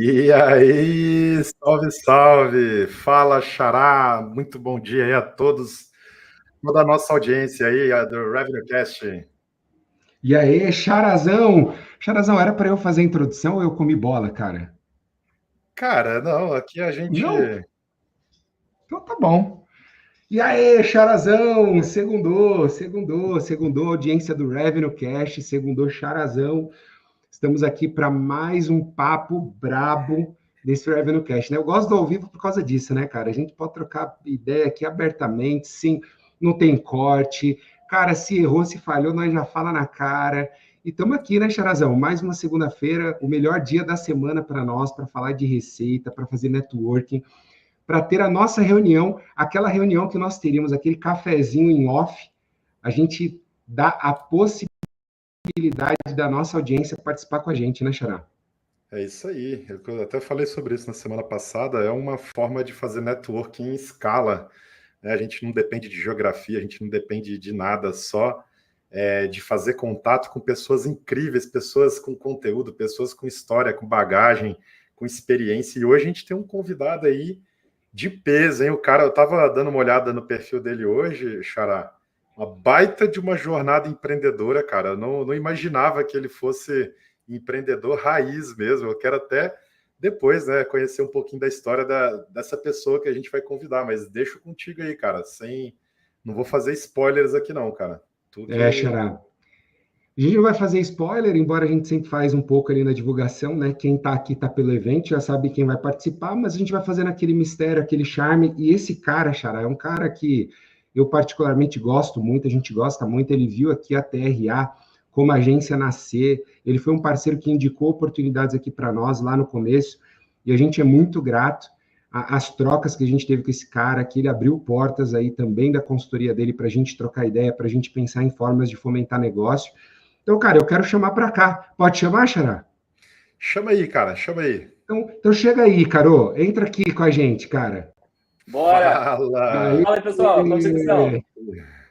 E aí, salve, salve! Fala, Xará! Muito bom dia aí a todos, toda a nossa audiência aí, a do RevenueCast. E aí, Charazão? Charazão, era para eu fazer a introdução ou eu comi bola, cara? Cara, não, aqui a gente. Não? Então tá bom. E aí, Charazão? Segundou, audiência do Revenue Cash, segundou, Charazão. Estamos aqui para mais um papo brabo desse Revenue Cash, né? Eu gosto do ao vivo por causa disso, né, cara? A gente pode trocar ideia aqui abertamente, sim, não tem corte. Cara, se errou, se falhou, nós já fala na cara. E estamos aqui, né, Charazão? Mais uma segunda-feira, o melhor dia da semana para nós, para falar de receita, para fazer networking, para ter a nossa reunião, aquela reunião que nós teríamos, aquele cafezinho em off, a gente dá a possibilidade da nossa audiência participar com a gente, né, Xará? É isso aí. Eu até falei sobre isso na semana passada. É uma forma de fazer networking em escala, né? A gente não depende de geografia, a gente não depende de nada, só de fazer contato com pessoas incríveis, pessoas com conteúdo, pessoas com história, com bagagem, com experiência. E hoje a gente tem um convidado aí de peso, hein? O cara, eu tava dando uma olhada no perfil dele hoje, Xará. Uma baita de uma jornada empreendedora, cara. Eu não imaginava que ele fosse empreendedor raiz mesmo. Eu quero até depois, né, conhecer um pouquinho da história dessa pessoa que a gente vai convidar, mas deixo contigo aí, cara. Não vou fazer spoilers aqui, não, cara. Tu que. Xará. A gente não vai fazer spoiler, embora a gente sempre faz um pouco ali na divulgação, né? Quem tá aqui tá pelo evento, já sabe quem vai participar, mas a gente vai fazendo aquele mistério, aquele charme. E esse cara, Xará, é um cara que eu particularmente gosto muito, a gente gosta muito. Ele viu aqui a TRA como agência nascer, ele foi um parceiro que indicou oportunidades aqui para nós lá no começo, e a gente é muito grato às trocas que a gente teve com esse cara, que ele abriu portas aí também da consultoria dele para a gente trocar ideia, para a gente pensar em formas de fomentar negócio. Então, cara, eu quero chamar para cá. Pode chamar, Xará? Chama aí, cara, chama aí. Então chega aí, Carô. Entra aqui com a gente, cara. Bora! Fala! Fala aí, pessoal. Como vocês estão?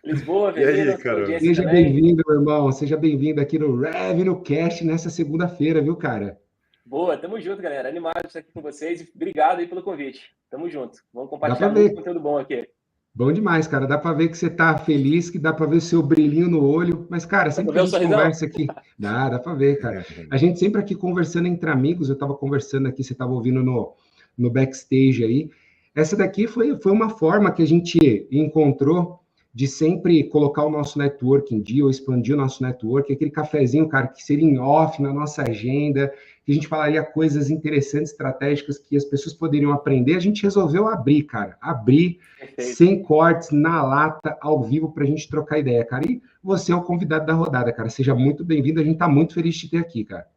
Lisboa, E aí, Veneza, cara? audiência Seja também. bem-vindo, meu irmão. Seja bem-vindo aqui no Revenue Cast nessa segunda-feira, viu, cara? Boa, tamo junto, galera. Animado de estar aqui com vocês e obrigado aí pelo convite. Tamo junto. Vamos Dá para compartilhar muito ver. conteúdo bom aqui. Bom demais, cara. Dá para ver que você tá feliz, que dá para ver o seu brilhinho no olho. Mas, cara, Dá pra sempre que ver a o gente sorrisão? conversa aqui, dá para ver, cara. A gente sempre aqui conversando entre amigos. Eu tava conversando aqui, você tava ouvindo no backstage aí. Essa daqui foi uma forma que a gente encontrou de sempre colocar o nosso network em dia, ou expandir o nosso network, aquele cafezinho, cara, que seria em off na nossa agenda, que a gente falaria coisas interessantes, estratégicas que as pessoas poderiam aprender. A gente resolveu abrir, cara, Perfeito. sem cortes, na lata, ao vivo, para a gente trocar ideia, cara. E você é o convidado da rodada, cara. Seja muito bem-vindo. A gente está muito feliz de te ter aqui, cara.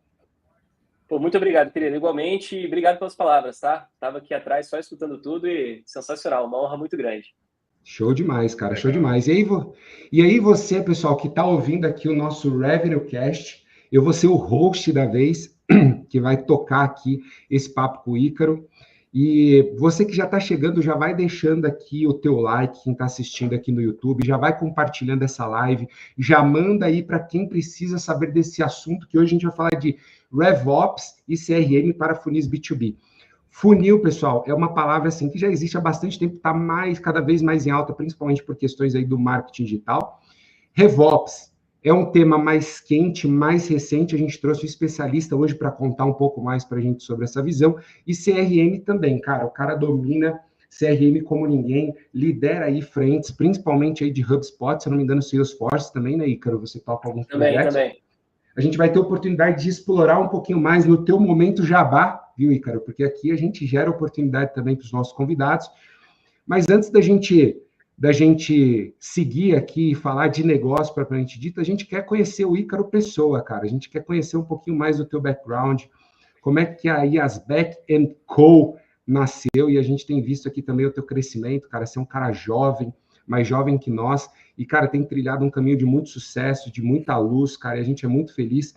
Pô, muito obrigado, querido. Igualmente, e obrigado pelas palavras, tá? Tava aqui atrás só escutando tudo e sensacional. Uma honra muito grande. Show demais, cara, show Legal. demais. E aí você, pessoal, que está ouvindo aqui o nosso Revenue Cast, eu vou ser o host da vez, que vai tocar aqui esse papo com o Ícaro. E você que já está chegando, já vai deixando aqui o teu like, quem está assistindo aqui no YouTube, já vai compartilhando essa live, já manda aí para quem precisa saber desse assunto, que hoje a gente vai falar de RevOps e CRM para funis B2B. Funil, pessoal, é uma palavra assim que já existe há bastante tempo, está cada vez mais em alta, principalmente por questões aí do marketing digital. RevOps é um tema mais quente, mais recente. A gente trouxe um especialista hoje para contar um pouco mais para a gente sobre essa visão. E CRM também, cara. O cara domina CRM como ninguém, lidera aí frentes, principalmente aí de HubSpot, se eu não me engano, Salesforce também, né, Ícaro? Você toca alguns projetos. Também. A gente vai ter oportunidade de explorar um pouquinho mais no teu momento jabá, viu, Ícaro? Porque aqui a gente gera oportunidade também para os nossos convidados. Mas antes da gente seguir aqui e falar de negócio propriamente dito, a gente quer conhecer o Ícaro Pessoa, cara. A gente quer conhecer um pouquinho mais do teu background, como é que a Yasbeck Co. nasceu, e a gente tem visto aqui também o teu crescimento, cara. Você é um cara jovem, mais jovem que nós, e, cara, tem trilhado um caminho de muito sucesso, de muita luz, cara, e a gente é muito feliz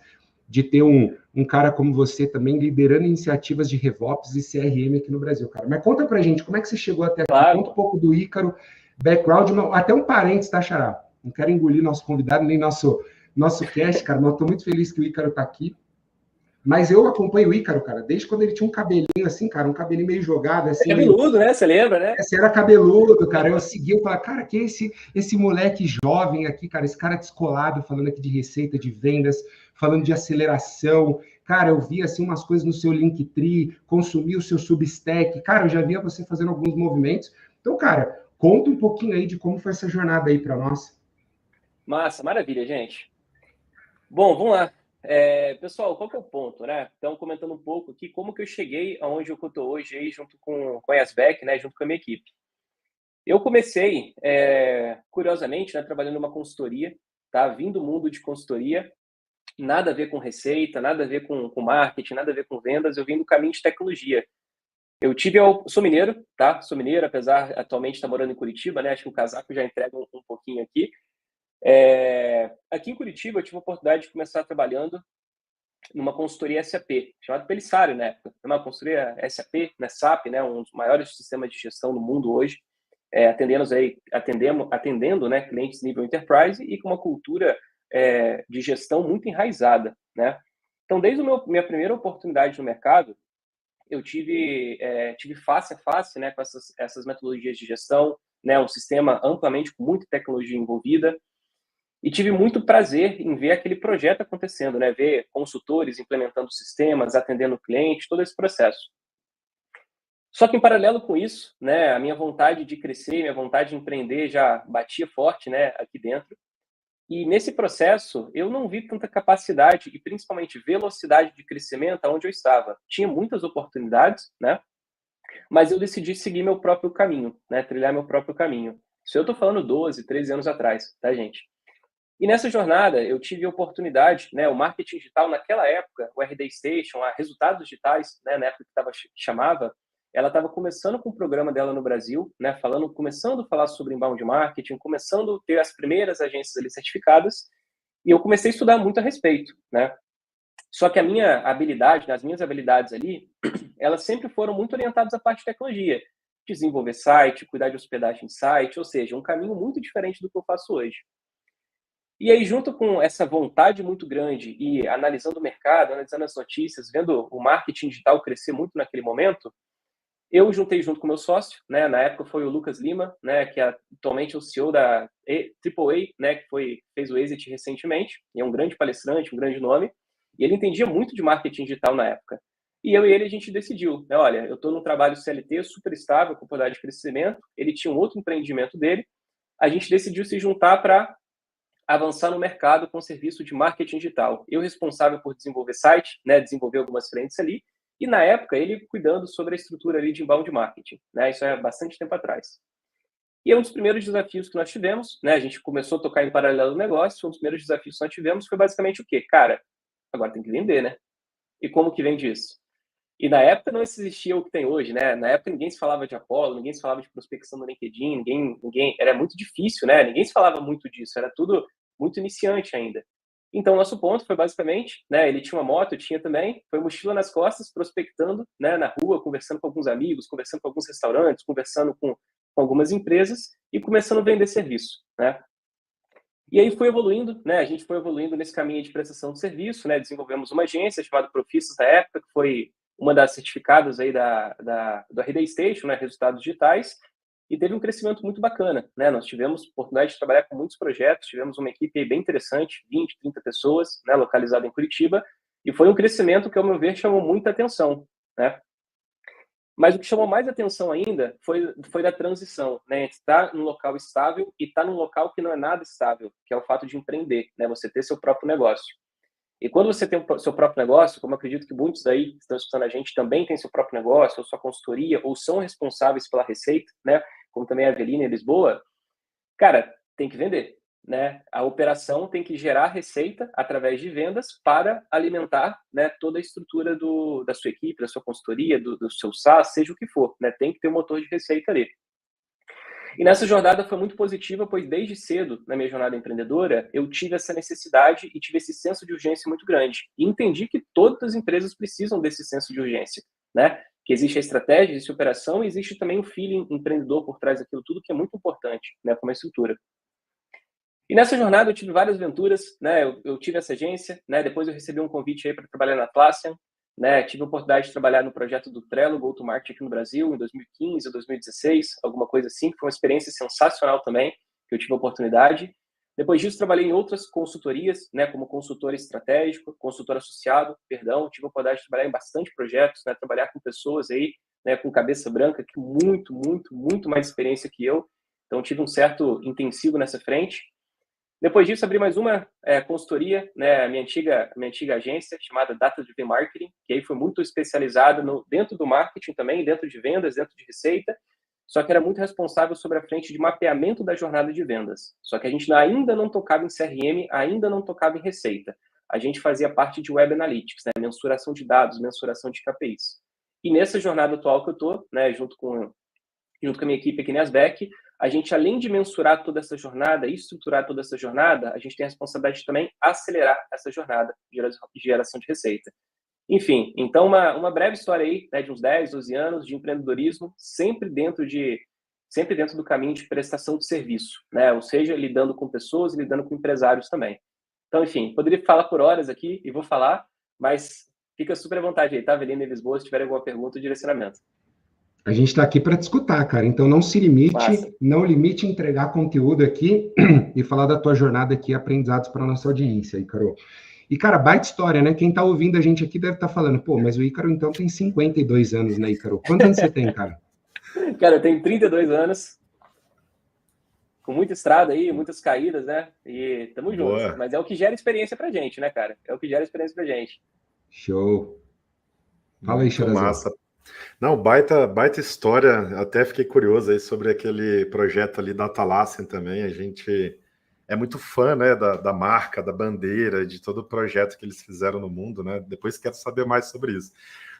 de ter um cara como você também liderando iniciativas de RevOps e CRM aqui no Brasil, cara. Mas conta pra gente, como é que você chegou até aqui? Claro. Conta um pouco do Ícaro, background, até um parênteses, tá, Xará? Não quero engolir nosso convidado, nem nosso cast, cara, mas eu tô muito feliz que o Ícaro tá aqui. Mas eu acompanho o Ícaro, cara, desde quando ele tinha um cabelinho assim, cara, um cabelinho meio jogado, assim. É cabeludo, né? Você lembra, né? Você era cabeludo, cara. Eu segui, eu falava, cara, que é esse moleque jovem aqui, cara, esse cara descolado, falando aqui de receita, de vendas, falando de aceleração. Cara, eu vi, assim, umas coisas no seu Linktree, consumi o seu Substack. Cara, eu já via você fazendo alguns movimentos. Então, cara, conta um pouquinho aí de como foi essa jornada aí para nós. Massa, maravilha, gente. Bom, vamos lá. Pessoal, qual que é o ponto, né? Então, comentando um pouco aqui, como que eu cheguei aonde eu estou hoje, aí, junto com a Yasbeck, né, junto com a minha equipe. Eu comecei, curiosamente, né, trabalhando numa consultoria, tá? Vim do mundo de consultoria, nada a ver com receita, nada a ver com marketing, nada a ver com vendas, eu vim do caminho de tecnologia. Sou mineiro, tá? Sou mineiro, apesar atualmente estar morando em Curitiba, né? Acho que o casaco já entrega um pouquinho aqui. Aqui em Curitiba, eu tive a oportunidade de começar trabalhando numa consultoria SAP, chamada Pelisário, na época. É uma consultoria SAP, né, SAP, né, um dos maiores sistemas de gestão do mundo hoje, atendendo, né, clientes nível enterprise e com uma cultura de gestão muito enraizada, né? Então, desde minha primeira oportunidade no mercado, eu tive face a face, né, com essas metodologias de gestão, né, um sistema amplamente com muita tecnologia envolvida. E tive muito prazer em ver aquele projeto acontecendo, né? Ver consultores implementando sistemas, atendendo o cliente, todo esse processo. Só que, em paralelo com isso, né, a minha vontade de crescer, minha vontade de empreender já batia forte, né, aqui dentro. E nesse processo, eu não vi tanta capacidade e principalmente velocidade de crescimento aonde eu estava. Tinha muitas oportunidades, né? Mas eu decidi seguir meu próprio caminho, né? Trilhar meu próprio caminho. Isso eu estou falando 12, 13 anos atrás, tá, gente? E nessa jornada, eu tive a oportunidade, né, o marketing digital, naquela época, o RD Station, a Resultados Digitais, né, na época chamava, ela estava começando com o programa dela no Brasil, né, começando a falar sobre inbound marketing, começando a ter as primeiras agências ali certificadas, e eu comecei a estudar muito a respeito, né? Só que as minhas habilidades ali, elas sempre foram muito orientadas à parte de tecnologia, desenvolver site, cuidar de hospedagem de site, ou seja, um caminho muito diferente do que eu faço hoje. E aí, junto com essa vontade muito grande e analisando o mercado, analisando as notícias, vendo o marketing digital crescer muito naquele momento, eu juntei junto com o meu sócio, né? Na época foi o Lucas Lima, né? Que atualmente é o CEO da AAA, né? Que fez o Exit recentemente, e é um grande palestrante, um grande nome. E ele entendia muito de marketing digital na época. E eu e ele, a gente decidiu, né? Olha, eu estou num trabalho CLT super estável, com oportunidade de crescimento. Ele tinha um outro empreendimento dele. A gente decidiu se juntar para avançar no mercado com serviço de marketing digital. Eu responsável por desenvolver site, né, desenvolver algumas frentes ali, e na época ele cuidando sobre a estrutura ali de inbound marketing, né, isso é bastante tempo atrás. E um dos primeiros desafios que nós tivemos, né, a gente começou a tocar em paralelo o negócio, um dos primeiros desafios que nós tivemos foi basicamente o quê? Cara, agora tem que vender, né? E como que vende isso? E na época não existia o que tem hoje, né? Na época ninguém se falava de Apollo, ninguém se falava de prospecção no LinkedIn, era muito difícil, né? Ninguém se falava muito disso, era tudo muito iniciante ainda. Então, nosso ponto foi basicamente, né? Ele tinha uma moto, eu tinha também, foi mochila nas costas, prospectando, né? Na rua, conversando com alguns amigos, conversando com alguns restaurantes, conversando com algumas empresas e começando a vender serviço, né? E aí foi evoluindo, né? A gente foi evoluindo nesse caminho de prestação de serviço, né? Desenvolvemos uma agência chamada Profissos da época, que foi uma das certificadas aí do RD Station, né? Resultados digitais, e teve um crescimento muito bacana, né? Nós tivemos oportunidade de trabalhar com muitos projetos, tivemos uma equipe bem interessante, 20, 30 pessoas, né? Localizada em Curitiba, e foi um crescimento que, ao meu ver, chamou muita atenção, né? Mas o que chamou mais atenção ainda foi da transição, né? Estar num local estável e estar num local que não é nada estável, que é o fato de empreender, né? Você ter seu próprio negócio. E quando você tem o seu próprio negócio, como eu acredito que muitos aí que estão escutando a gente também têm seu próprio negócio, ou sua consultoria, ou são responsáveis pela receita, né? Como também a Avelina em Lisboa, cara, tem que vender, né? A operação tem que gerar receita através de vendas para alimentar, né, toda a estrutura da sua equipe, da sua consultoria, do seu SaaS, seja o que for, né? Tem que ter um motor de receita ali. E nessa jornada foi muito positiva, pois desde cedo, na minha jornada empreendedora, eu tive essa necessidade e tive esse senso de urgência muito grande. E entendi que todas as empresas precisam desse senso de urgência, né? Que existe a estratégia, existe a operação e existe também o feeling empreendedor por trás daquilo tudo, que é muito importante, né? Como a estrutura. E nessa jornada eu tive várias aventuras, né? Eu tive essa agência, né? Depois eu recebi um convite aí para trabalhar na Atlassian, né? Tive a oportunidade de trabalhar no projeto do Trello, Go to Market aqui no Brasil, em 2015 ou 2016, alguma coisa assim, que foi uma experiência sensacional também, que eu tive a oportunidade. Depois disso, trabalhei em outras consultorias, né? Como consultor estratégico, consultor associado, perdão. Tive a oportunidade de trabalhar em bastante projetos, né? Trabalhar com pessoas aí, né? Com cabeça branca, que muito mais experiência que eu. Então, tive um certo intensivo nessa frente. Depois disso, abri mais uma consultoria, né, a minha antiga agência, chamada Data Driven Marketing, que aí foi muito especializada dentro do marketing também, dentro de vendas, dentro de receita, só que era muito responsável sobre a frente de mapeamento da jornada de vendas. Só que a gente ainda não tocava em CRM, ainda não tocava em receita. A gente fazia parte de Web Analytics, né, mensuração de dados, mensuração de KPIs. E nessa jornada atual que eu estou, né, junto com a minha equipe aqui na Asbec, a gente, além de mensurar toda essa jornada e estruturar toda essa jornada, a gente tem a responsabilidade de também acelerar essa jornada de geração de receita. Enfim, então uma breve história aí, né, de uns 10, 12 anos de empreendedorismo, sempre dentro do caminho de prestação de serviço, né? Ou seja, lidando com pessoas e lidando com empresários também. Então, enfim, poderia falar por horas aqui e vou falar, mas fica super à vontade aí, tá, Avelina e Lisboa, se tiver alguma pergunta ou direcionamento. A gente está aqui para te escutar, cara. Então não se limite, Massa. não limite em entregar conteúdo aqui e falar da tua jornada aqui, aprendizados para nossa audiência, Ícaro. E, cara, baita história, né? Quem está ouvindo a gente aqui deve estar falando, pô, mas o Ícaro então tem 52 anos, né, Ícaro? Quantos anos você tem, cara? Cara, eu tenho 32 anos, com muita estrada aí, muitas caídas, né? E tamo junto. Mas é o que gera experiência pra gente, né, cara? É o que gera experiência pra gente. Show. Fala aí, Muito massa. Não, baita história. Até fiquei curioso aí sobre aquele projeto ali da Atlassian também. A gente é muito fã, né, da marca, da bandeira, de todo o projeto que eles fizeram no mundo, né? Depois quero saber mais sobre isso.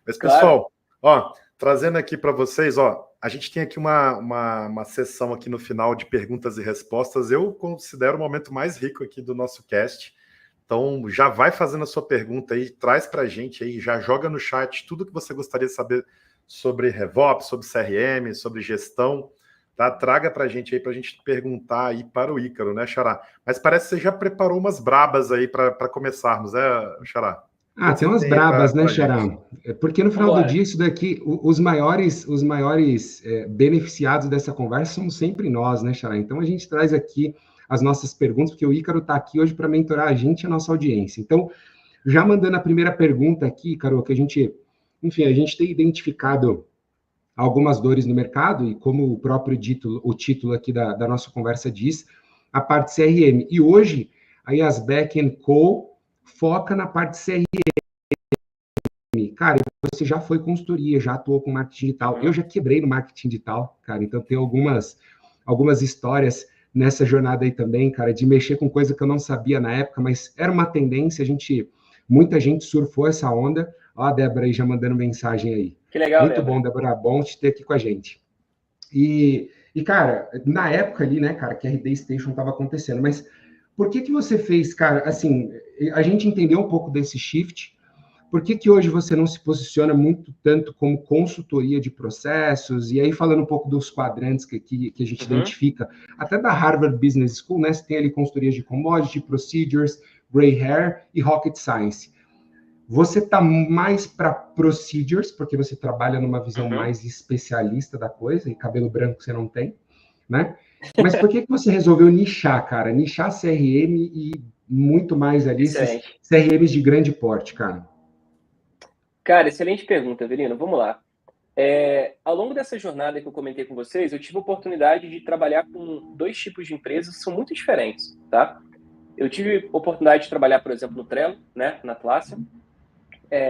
Mas, pessoal, ó, trazendo aqui para vocês, ó, a gente tem aqui uma sessão aqui no final de perguntas e respostas. Eu considero o momento mais rico aqui do nosso cast. Então, já vai fazendo a sua pergunta aí, traz para a gente aí, já joga no chat tudo que você gostaria de saber sobre RevOps, sobre CRM, sobre gestão, tá? Traga para a gente aí, para a gente perguntar aí para o Ícaro, né, Xará? Mas parece que você já preparou umas brabas aí para começarmos, né, Xará? Ah, tem umas brabas, né, Xará? Porque no final do dia, isso daqui, os maiores beneficiados dessa conversa somos sempre nós, né, Xará? Então, a gente traz aqui as nossas perguntas, porque o Ícaro está aqui hoje para mentorar a gente e a nossa audiência. Então, já mandando a primeira pergunta aqui, Ícaro, que a gente tem identificado algumas dores no mercado, e como o próprio o título aqui da nossa conversa diz, a parte CRM. E hoje, a Asbec & Co. foca na parte CRM. Cara, você já foi consultoria, já atuou com marketing digital. Eu já quebrei no marketing digital, cara, então tem algumas histórias nessa jornada aí também, cara, de mexer com coisa que eu não sabia na época, mas era uma tendência, muita gente surfou essa onda. Ó, a Débora aí já mandando mensagem aí. Que legal, muito Débora. Bom, Débora, bom te ter aqui com a gente. E, cara, na época ali, né, cara, que a RD Station estava acontecendo, mas por que você fez, cara, assim, a gente entendeu um pouco desse shift. Por que hoje você não se posiciona muito tanto como consultoria de processos? E aí, falando um pouco dos quadrantes que a gente identifica, até da Harvard Business School, né? Você tem ali consultorias de commodity, procedures, gray hair e rocket science. Você está mais para procedures, porque você trabalha numa visão mais especialista da coisa, e cabelo branco você não tem, né? Mas por que você resolveu nichar, cara? Nichar CRM e muito mais ali, esses CRMs de grande porte, cara? Cara, excelente pergunta, Avelino. Vamos lá. Ao longo dessa jornada que eu comentei com vocês, eu tive a oportunidade de trabalhar com dois tipos de empresas que são muito diferentes, tá? Eu tive a oportunidade de trabalhar, por exemplo, no Trello, né, na Atlassian,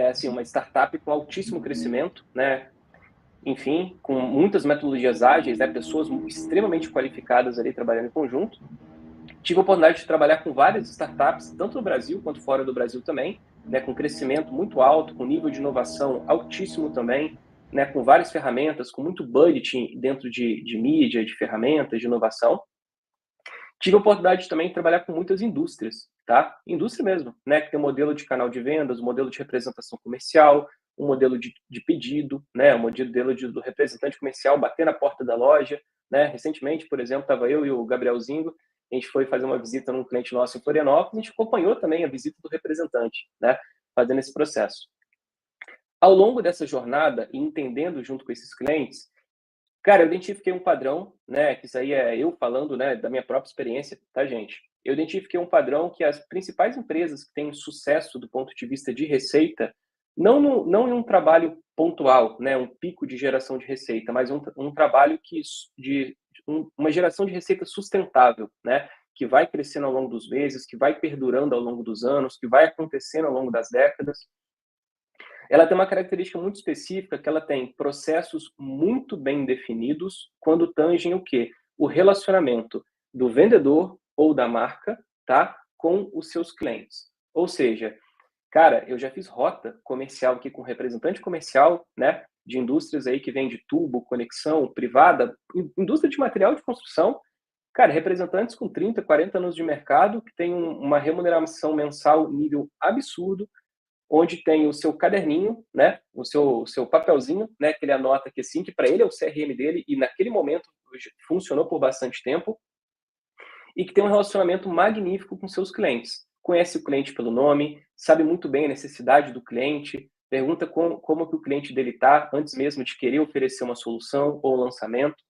assim, uma startup com altíssimo crescimento, né? Enfim, com muitas metodologias ágeis, né, pessoas extremamente qualificadas ali trabalhando em conjunto. Tive a oportunidade de trabalhar com várias startups, tanto no Brasil quanto fora do Brasil também, né, com crescimento muito alto, com nível de inovação altíssimo também, né, com várias ferramentas, com muito budget dentro de mídia, de ferramentas, de inovação. Tive a oportunidade de também trabalhar com muitas indústrias, tá? Indústria mesmo, né, que tem um modelo de canal de vendas, um modelo de representação comercial, um modelo de pedido, né, um modelo do representante comercial bater na porta da loja, né? Recentemente, por exemplo, estava eu e o Gabriel Zingo a gente foi fazer uma visita num cliente nosso em Florianópolis, a gente acompanhou também a visita do representante, né, fazendo esse processo. Ao longo dessa jornada, e entendendo junto com esses clientes, cara, eu identifiquei um padrão, né, que isso aí é eu falando, né, da minha própria experiência, tá, gente? Eu identifiquei um padrão que as principais empresas que têm sucesso do ponto de vista de receita, não em um trabalho pontual, né, um pico de geração de receita, mas um trabalho uma geração de receita sustentável, né, que vai crescendo ao longo dos meses, que vai perdurando ao longo dos anos, que vai acontecendo ao longo das décadas. Ela tem uma característica muito específica, que ela tem processos muito bem definidos quando tangem o quê? O relacionamento do vendedor ou da marca, tá? Com os seus clientes. Ou seja, cara, eu já fiz rota comercial aqui com representante comercial, né? De indústrias aí que vende tubo, conexão privada, indústria de material de construção. Cara, representantes com 30, 40 anos de mercado, que tem uma remuneração mensal nível absurdo, onde tem o seu caderninho, né, o seu papelzinho, né, que ele anota que sim, que para ele é o CRM dele e naquele momento funcionou por bastante tempo, e que tem um relacionamento magnífico com seus clientes. Conhece o cliente pelo nome, sabe muito bem a necessidade do cliente, pergunta como que o cliente dele está antes mesmo de querer oferecer uma solução ou lançamento.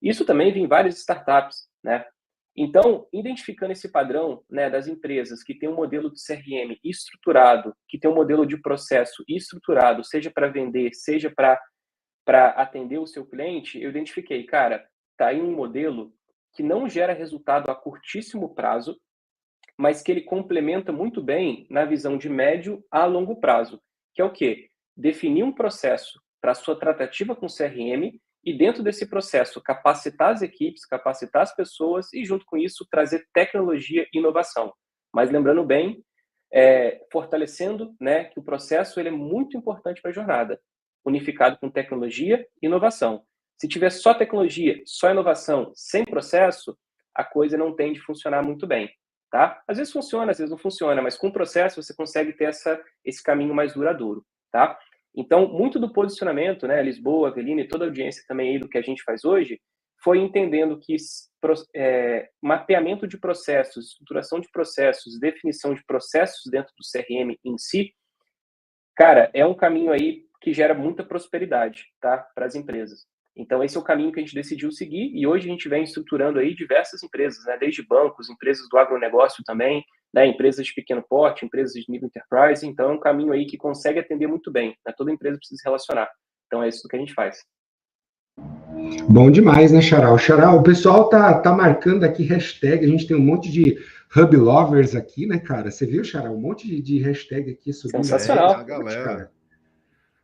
Isso também vem em várias startups, né? Então, identificando esse padrão, né, das empresas que tem um modelo de CRM estruturado, que tem um modelo de processo estruturado, seja para vender, seja para atender o seu cliente, eu identifiquei, cara, tá aí um modelo que não gera resultado a curtíssimo prazo, mas que ele complementa muito bem na visão de médio a longo prazo, que é o quê? Definir um processo para a sua tratativa com CRM e dentro desse processo capacitar as equipes, capacitar as pessoas e junto com isso trazer tecnologia e inovação. Mas lembrando bem, fortalecendo, né, que o processo ele é muito importante para a jornada, unificado com tecnologia e inovação. Se tiver só tecnologia, só inovação, sem processo, a coisa não tende a funcionar muito bem. Tá? Às vezes funciona, às vezes não funciona, mas com o processo você consegue ter esse caminho mais duradouro, tá? Então, muito do posicionamento, né, Lisboa, Avelina e toda a audiência também aí do que a gente faz hoje, foi entendendo que mapeamento de processos, estruturação de processos, definição de processos dentro do CRM em si, cara, é um caminho aí que gera muita prosperidade, tá, para as empresas. Então, esse é o caminho que a gente decidiu seguir e hoje a gente vem estruturando aí diversas empresas, né? Desde bancos, empresas do agronegócio também, né? Empresas de pequeno porte, empresas de nível enterprise. Então, é um caminho aí que consegue atender muito bem, né? Toda empresa precisa se relacionar. Então, é isso que a gente faz. Bom demais, né, Charal? Charal, o pessoal tá marcando aqui hashtag, a gente tem um monte de hub lovers aqui, né, cara? Você viu, Charal? Um monte de hashtag aqui subindo. Sensacional. A galera. Cara.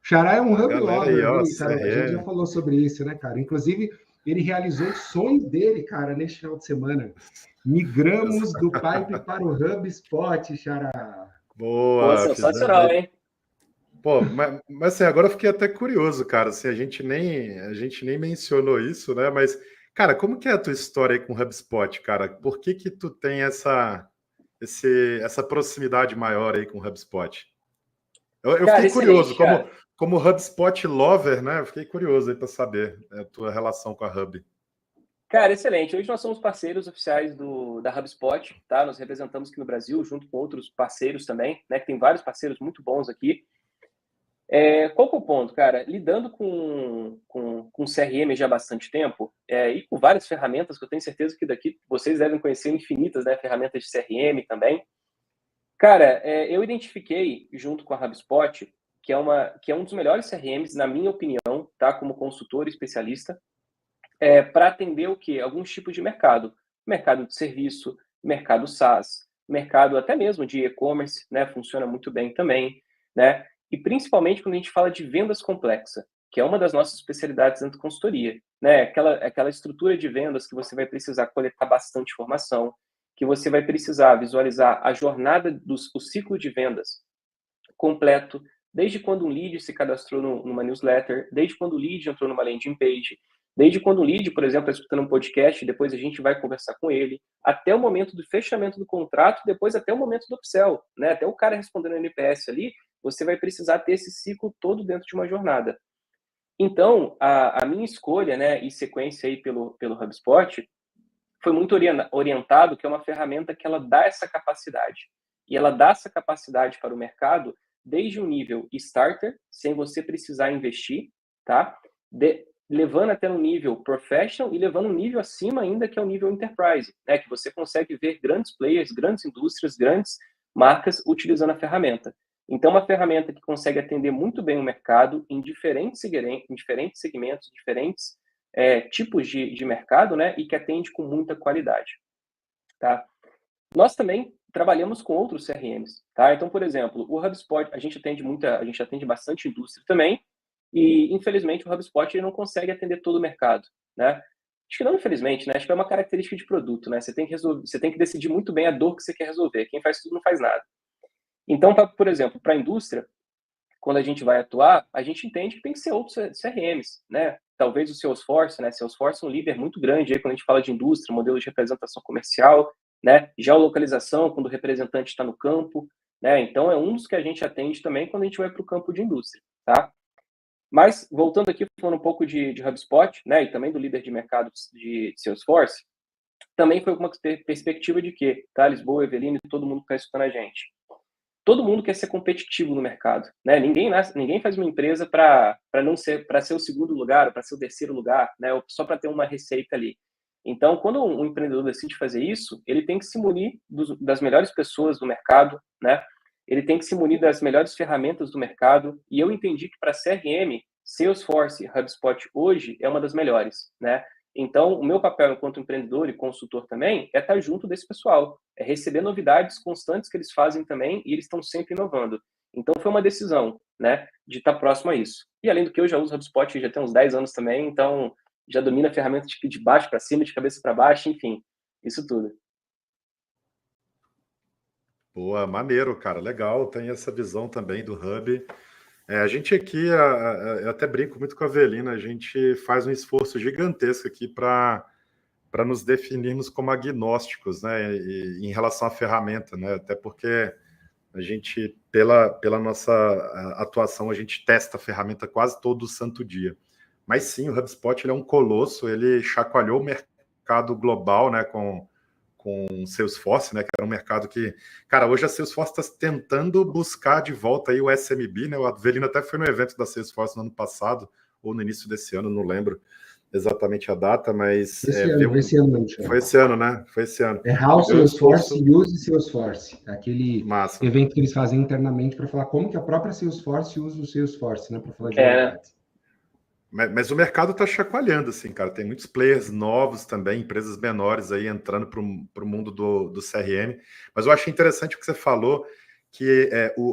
Xará é um hub lover, aí, viu, cara? A gente já falou sobre isso, né, cara? Inclusive, ele realizou o sonho dele, cara, neste final de semana. Migramos do Pipe para o HubSpot, Xará. Boa, sensacional, hein? Pô, mas assim, agora eu fiquei até curioso, cara. Assim, a gente nem mencionou isso, né? Mas, cara, como que é a tua história aí com o HubSpot, cara? Por que tu tem essa proximidade maior aí com o HubSpot? Eu Cara, fiquei curioso, cara. como HubSpot lover, né? Eu fiquei curioso aí para saber a tua relação com a Hub. Cara, excelente. Hoje nós somos parceiros oficiais da HubSpot, tá? Nós representamos aqui no Brasil, junto com outros parceiros também, né? Que tem vários parceiros muito bons aqui. Qual que é o ponto, cara? Lidando com CRM já há bastante tempo, e com várias ferramentas, que eu tenho certeza que daqui vocês devem conhecer infinitas, né? Ferramentas de CRM também. Cara, eu identifiquei, junto com a HubSpot, que é um dos melhores CRMs, na minha opinião, tá? Como consultor especialista, para atender o quê? Alguns tipos de mercado. Mercado de serviço, mercado SaaS, mercado até mesmo de e-commerce, né? Funciona muito bem também, né? E principalmente quando a gente fala de vendas complexa, que é uma das nossas especialidades dentro da consultoria, né? Aquela estrutura de vendas que você vai precisar coletar bastante informação, que você vai precisar visualizar a jornada o ciclo de vendas completo, desde quando um lead se cadastrou numa newsletter, desde quando o lead entrou numa landing page, desde quando o lead, por exemplo, está escutando um podcast, depois a gente vai conversar com ele, até o momento do fechamento do contrato, depois até o momento do upsell, né? Até o cara respondendo no NPS ali, você vai precisar ter esse ciclo todo dentro de uma jornada. Então, a minha escolha, né, e sequência aí pelo HubSpot, foi muito orientado que é uma ferramenta que ela dá essa capacidade. E ela dá essa capacidade para o mercado desde o nível starter, sem você precisar investir, tá? Levando até no nível professional e levando um nível acima ainda, que é o nível enterprise, né? Que você consegue ver grandes players, grandes indústrias, grandes marcas utilizando a ferramenta. Então, uma ferramenta que consegue atender muito bem o mercado em diferentes segmentos, diferentes tipos de mercado, né? E que atende com muita qualidade, tá? Nós também trabalhamos com outros CRMs, tá? Então, por exemplo, o HubSpot, a gente atende bastante indústria também, e infelizmente o HubSpot ele não consegue atender todo o mercado, né? Acho que não infelizmente, né? Acho que é uma característica de produto, né? Você tem que decidir muito bem a dor que você quer resolver. Quem faz tudo não faz nada. Então, por exemplo, para a indústria, quando a gente vai atuar, a gente entende que tem que ser outros CRMs, né? Talvez o Salesforce, né? Salesforce é um líder muito grande aí quando a gente fala de indústria, modelo de representação comercial, né? Geolocalização, quando o representante está no campo, né? Então, é um dos que a gente atende também quando a gente vai para o campo de indústria, tá? Mas, voltando aqui, falando um pouco de HubSpot, né? E também do líder de mercado de Salesforce, também foi com uma perspectiva de que, tá? Lisboa, Eveline, todo mundo que está escutando a gente. Todo mundo quer ser competitivo no mercado, né? Ninguém faz uma empresa para ser o segundo lugar, para ser o terceiro lugar, né? Ou só para ter uma receita ali. Então, quando um empreendedor decide fazer isso, ele tem que se munir das melhores pessoas do mercado, né? Ele tem que se munir das melhores ferramentas do mercado. E eu entendi que para CRM, Salesforce e HubSpot hoje é uma das melhores, né? Então, o meu papel enquanto empreendedor e consultor também é estar junto desse pessoal, é receber novidades constantes que eles fazem também e eles estão sempre inovando. Então, foi uma decisão, né, de estar próximo a isso. E além do que eu já uso HubSpot já tem uns 10 anos também, então já domino a ferramenta de baixo para cima, de cabeça para baixo, enfim, isso tudo. Boa, maneiro, cara, legal. Tem essa visão também do Hub. A gente aqui, eu até brinco muito com a Avelina, a gente faz um esforço gigantesco aqui para nos definirmos como agnósticos, né, em relação à ferramenta, né, até porque a gente, pela nossa atuação, a gente testa a ferramenta quase todo santo dia. Mas sim, o HubSpot ele é um colosso, ele chacoalhou o mercado global, né, com o Salesforce, né, que era um mercado que... Cara, hoje a Salesforce está tentando buscar de volta aí o SMB, né, o Avelino até foi no evento da Salesforce no ano passado, ou no início desse ano, não lembro exatamente a data, mas... Esse ano, foi esse ano, né? Foi esse ano. É How Salesforce Use Salesforce, aquele Massa. evento que eles fazem internamente para falar como que a própria Salesforce usa o Salesforce, né, para falar de novidades. Mas o mercado está chacoalhando, assim, cara. Tem muitos players novos também, empresas menores aí entrando para o mundo do CRM. Mas eu achei interessante o que você falou, que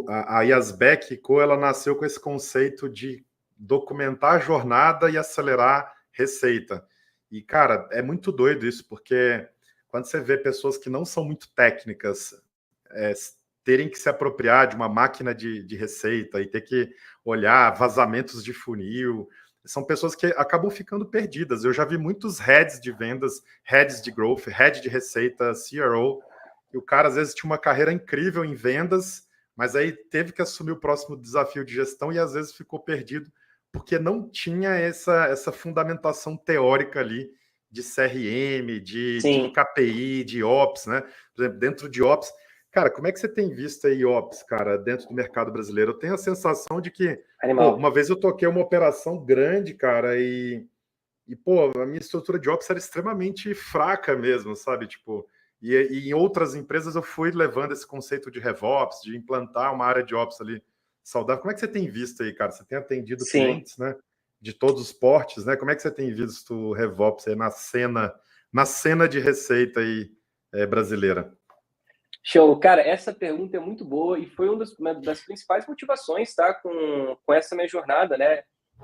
a Yasbeck Co, ela nasceu com esse conceito de documentar a jornada e acelerar receita. E, cara, é muito doido isso, porque quando você vê pessoas que não são muito técnicas terem que se apropriar de uma máquina de receita e ter que olhar vazamentos de funil, são pessoas que acabam ficando perdidas. Eu já vi muitos heads de vendas, heads de growth, head de receita, CRO, e o cara às vezes tinha uma carreira incrível em vendas, mas aí teve que assumir o próximo desafio de gestão e às vezes ficou perdido porque não tinha essa fundamentação teórica ali de CRM, de KPI, de Ops, né? Por exemplo, dentro de Ops, cara, como é que você tem visto aí Ops, cara, dentro do mercado brasileiro? Eu tenho a sensação de que, pô, uma vez eu toquei uma operação grande, cara, e pô, a minha estrutura de Ops era extremamente fraca mesmo, sabe? Tipo, e em outras empresas eu fui levando esse conceito de RevOps, de implantar uma área de Ops ali saudável. Como é que você tem visto aí, cara? Você tem atendido clientes, né? De todos os portes, né? Como é que você tem visto o RevOps aí na cena de receita aí brasileira? Show. Cara, essa pergunta é muito boa e foi uma das principais motivações, tá? Com essa minha jornada, né?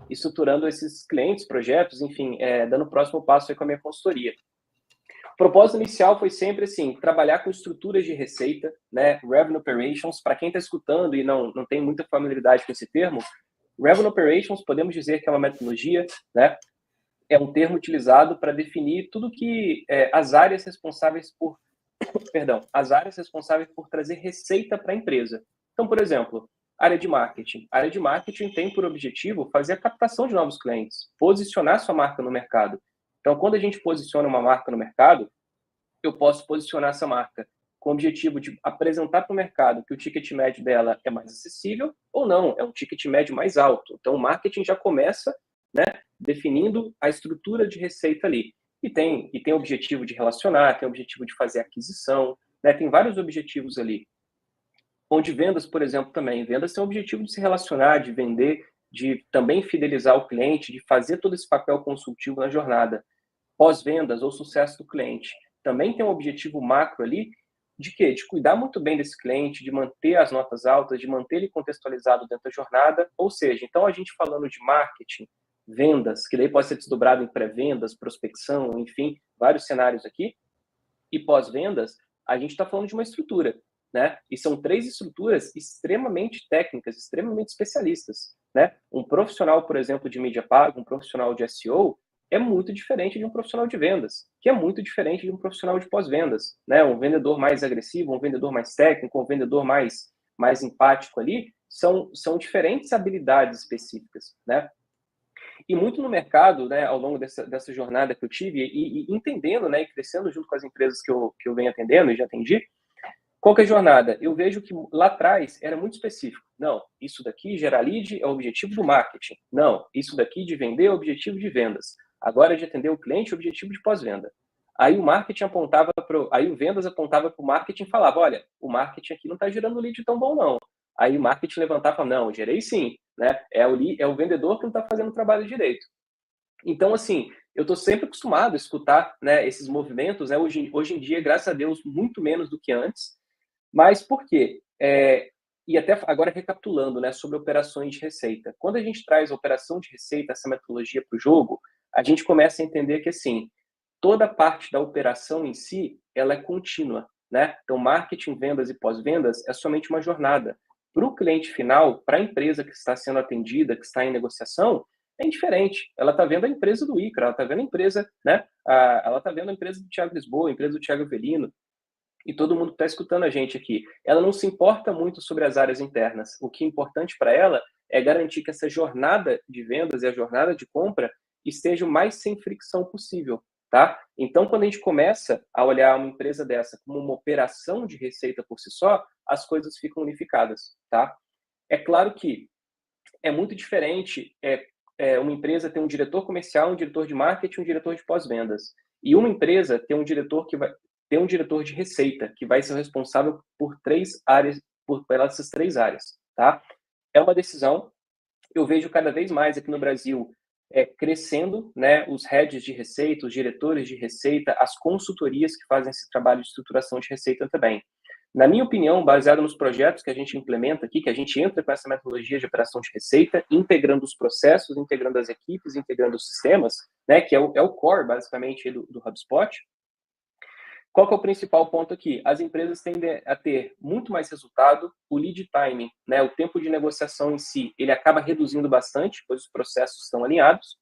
Estruturando esses clientes, projetos, enfim, dando o próximo passo aí com a minha consultoria. O propósito inicial foi sempre, assim, trabalhar com estruturas de receita, né? Revenue Operations. Para quem está escutando e não tem muita familiaridade com esse termo, Revenue Operations, podemos dizer que é uma metodologia, né? É um termo utilizado para definir tudo que as áreas responsáveis por trazer receita para a empresa. Então, por exemplo, área de marketing. A área de marketing tem por objetivo fazer a captação de novos clientes, posicionar sua marca no mercado. Então, quando a gente posiciona uma marca no mercado, eu posso posicionar essa marca com o objetivo de apresentar para o mercado que o ticket médio dela é mais acessível ou não, é um ticket médio mais alto. Então, o marketing já começa, né, definindo a estrutura de receita ali. E tem o objetivo de relacionar, tem o objetivo de fazer aquisição, né, tem vários objetivos ali. Onde vendas, por exemplo, também. Vendas tem o objetivo de se relacionar, de vender, de também fidelizar o cliente, de fazer todo esse papel consultivo na jornada. Pós-vendas ou sucesso do cliente. Também tem um objetivo macro ali de quê? De cuidar muito bem desse cliente, de manter as notas altas, de manter ele contextualizado dentro da jornada. Ou seja, então a gente falando de marketing, vendas, que daí pode ser desdobrado em pré-vendas, prospecção, enfim, vários cenários aqui. E pós-vendas, a gente está falando de uma estrutura, né? E são 3 estruturas extremamente técnicas, extremamente especialistas, né? Um profissional, por exemplo, de mídia paga, um profissional de SEO, é muito diferente de um profissional de vendas, que é muito diferente de um profissional de pós-vendas, né? Um vendedor mais agressivo, um vendedor mais técnico, um vendedor mais empático ali, são diferentes habilidades específicas, né? E muito no mercado, né, ao longo dessa jornada que eu tive, e entendendo, né, e crescendo junto com as empresas que eu venho atendendo e já atendi, qual que é a jornada? Eu vejo que lá atrás era muito específico. Não, isso daqui, gerar lead, é o objetivo do marketing. Não, isso daqui de vender é o objetivo de vendas. Agora é de atender o cliente, é o objetivo de pós-venda. Aí o marketing aí o vendas apontava para o marketing e falava, olha, o marketing aqui não está gerando lead tão bom não. Aí o marketing levantava e falava, não, gerei sim, né? É o vendedor que não está fazendo o trabalho direito. Então, assim, eu estou sempre acostumado a escutar, né, esses movimentos, né? Hoje em dia, graças a Deus, muito menos do que antes. Mas por quê? E até agora recapitulando, né, sobre operações de receita. Quando a gente traz a operação de receita, essa metodologia para o jogo, a gente começa a entender que, assim, toda parte da operação em si, ela é contínua, né? Então, marketing, vendas e pós-vendas é somente uma jornada. Para o cliente final, para a empresa que está sendo atendida, que está em negociação, é indiferente. Ela está vendo a empresa do Icaro, ela está vendo a empresa, né? Ela está vendo a empresa do Thiago Lisboa, a empresa do Thiago Avelino, e todo mundo que está escutando a gente aqui. Ela não se importa muito sobre as áreas internas. O que é importante para ela é garantir que essa jornada de vendas e a jornada de compra esteja o mais sem fricção possível, tá? Então, quando a gente começa a olhar uma empresa dessa como uma operação de receita por si só, as coisas ficam unificadas, tá? É claro que é muito diferente uma empresa ter um diretor comercial, um diretor de marketing, um diretor de pós-vendas. E uma empresa ter um diretor de receita, que vai ser responsável por 3 áreas, pelas essas 3 áreas, tá? É uma decisão, eu vejo cada vez mais aqui no Brasil crescendo, né, os heads de receita, os diretores de receita, as consultorias que fazem esse trabalho de estruturação de receita também. Na minha opinião, baseado nos projetos que a gente implementa aqui, que a gente entra com essa metodologia de operação de receita, integrando os processos, integrando as equipes, integrando os sistemas, né, que é o core, basicamente, do HubSpot. Qual que é o principal ponto aqui? As empresas tendem a ter muito mais resultado, o lead time, né, o tempo de negociação em si, ele acaba reduzindo bastante, pois os processos estão alinhados,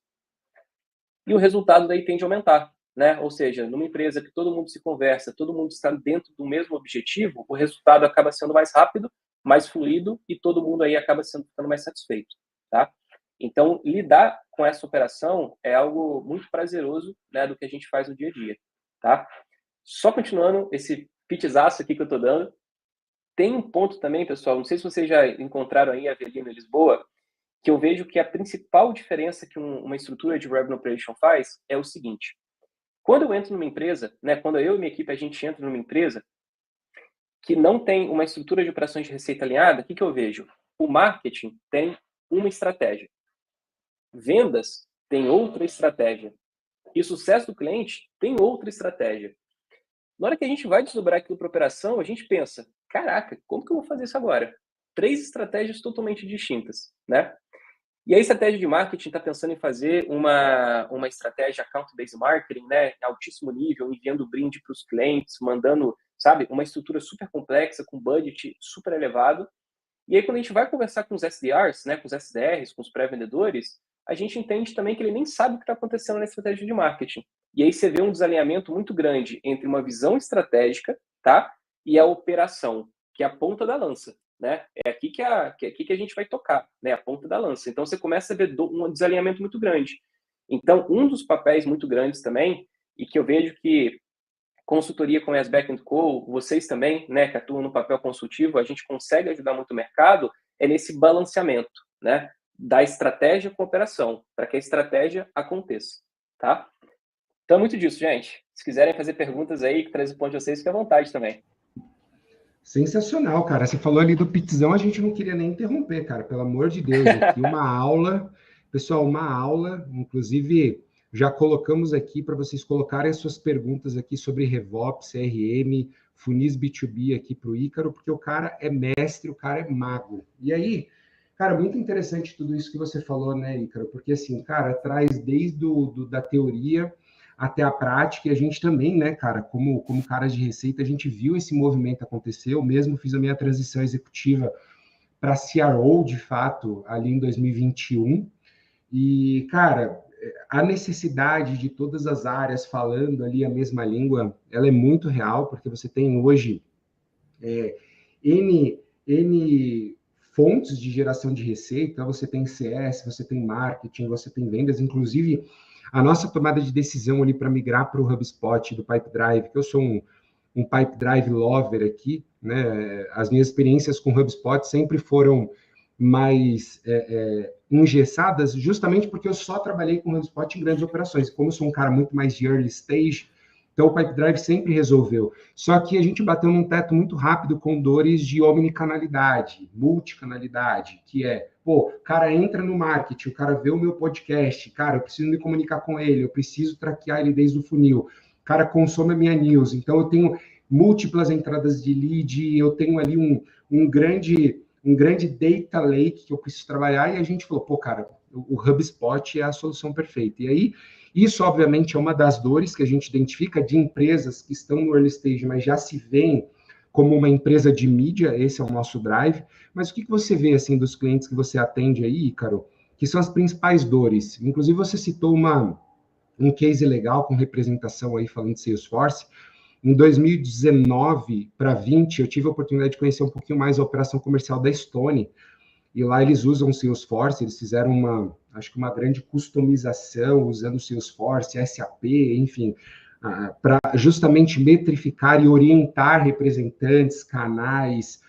e o resultado daí tende a aumentar, né? Ou seja, numa empresa que todo mundo se conversa, todo mundo está dentro do mesmo objetivo, o resultado acaba sendo mais rápido, mais fluido, e todo mundo aí acaba ficando mais satisfeito, tá? Então, lidar com essa operação é algo muito prazeroso, né, do que a gente faz no dia a dia, tá? Só continuando esse pitzaço aqui que eu estou dando, tem um ponto também, pessoal, não sei se vocês já encontraram aí a Avelino em Lisboa, que eu vejo que a principal diferença que uma estrutura de Revenue Operation faz é o seguinte: quando eu entro numa empresa, né, quando eu e minha equipe a gente entra numa empresa que não tem uma estrutura de operações de receita alinhada, o que eu vejo? O marketing tem uma estratégia, vendas tem outra estratégia, e sucesso do cliente tem outra estratégia. Na hora que a gente vai desdobrar aquilo para operação, a gente pensa, caraca, como que eu vou fazer isso agora? 3 estratégias totalmente distintas, né? E a estratégia de marketing está pensando em fazer uma estratégia account-based marketing, né, em altíssimo nível, enviando brinde para os clientes, mandando, sabe, uma estrutura super complexa, com budget super elevado. E aí, quando a gente vai conversar com os SDRs, né, com os SDRs, com os pré-vendedores, a gente entende também que ele nem sabe o que está acontecendo na estratégia de marketing. E aí você vê um desalinhamento muito grande entre uma visão estratégica, tá, e a operação, que é a ponta da lança, né? É aqui que a gente vai tocar, né? A ponta da lança. Então você começa a ver um desalinhamento muito grande. Então, um dos papéis muito grandes também, e que eu vejo que consultoria com a Back & Co, vocês também, né, que atuam no papel consultivo, a gente consegue ajudar muito o mercado, é nesse balanceamento, né, da estratégia com a operação, para que a estratégia aconteça, tá? Então, é muito disso, gente. Se quiserem fazer perguntas aí, que traz o ponto de vocês, fique à vontade também. Sensacional, cara. Você falou ali do pizzão, a gente não queria nem interromper, cara. Pelo amor de Deus, aqui uma aula. Pessoal, uma aula. Inclusive, já colocamos aqui para vocês colocarem as suas perguntas aqui sobre RevOps, CRM, funis B2B aqui para o Ícaro, porque o cara é mestre, o cara é mago. E aí, cara, muito interessante tudo isso que você falou, né, Ícaro? Porque, assim, cara, traz desde da teoria até a prática, e a gente também, né, cara, como caras de receita, a gente viu esse movimento acontecer. Eu mesmo fiz a minha transição executiva para CRO, de fato, ali em 2021, e, cara, a necessidade de todas as áreas falando ali a mesma língua, ela é muito real, porque você tem hoje N fontes de geração de receita, você tem CS, você tem marketing, você tem vendas, inclusive a nossa tomada de decisão ali para migrar para o HubSpot do Pipedrive, que eu sou um Pipedrive lover aqui, né? As minhas experiências com HubSpot sempre foram mais engessadas, justamente porque eu só trabalhei com HubSpot em grandes operações. Como eu sou um cara muito mais de early stage, então o Pipedrive sempre resolveu. Só que a gente bateu num teto muito rápido com dores de omnicanalidade, multicanalidade, que é, pô, o cara entra no marketing, o cara vê o meu podcast, cara, eu preciso me comunicar com ele, eu preciso traquear ele desde o funil, o cara consome a minha news, então eu tenho múltiplas entradas de lead, eu tenho ali um grande data lake que eu preciso trabalhar, e a gente falou, pô, cara, o HubSpot é a solução perfeita. E aí, isso, obviamente, é uma das dores que a gente identifica de empresas que estão no early stage, mas já se veem como uma empresa de mídia, esse é o nosso drive. Mas o que você vê, assim, dos clientes que você atende aí, Ícaro, que são as principais dores? Inclusive, você citou um case legal com representação aí, falando de Salesforce. Em 2019 para 20, eu tive a oportunidade de conhecer um pouquinho mais a operação comercial da Stone, e lá eles usam o Salesforce, eles fizeram acho que uma grande customização usando o Salesforce, SAP, enfim, para justamente metrificar e orientar representantes, canais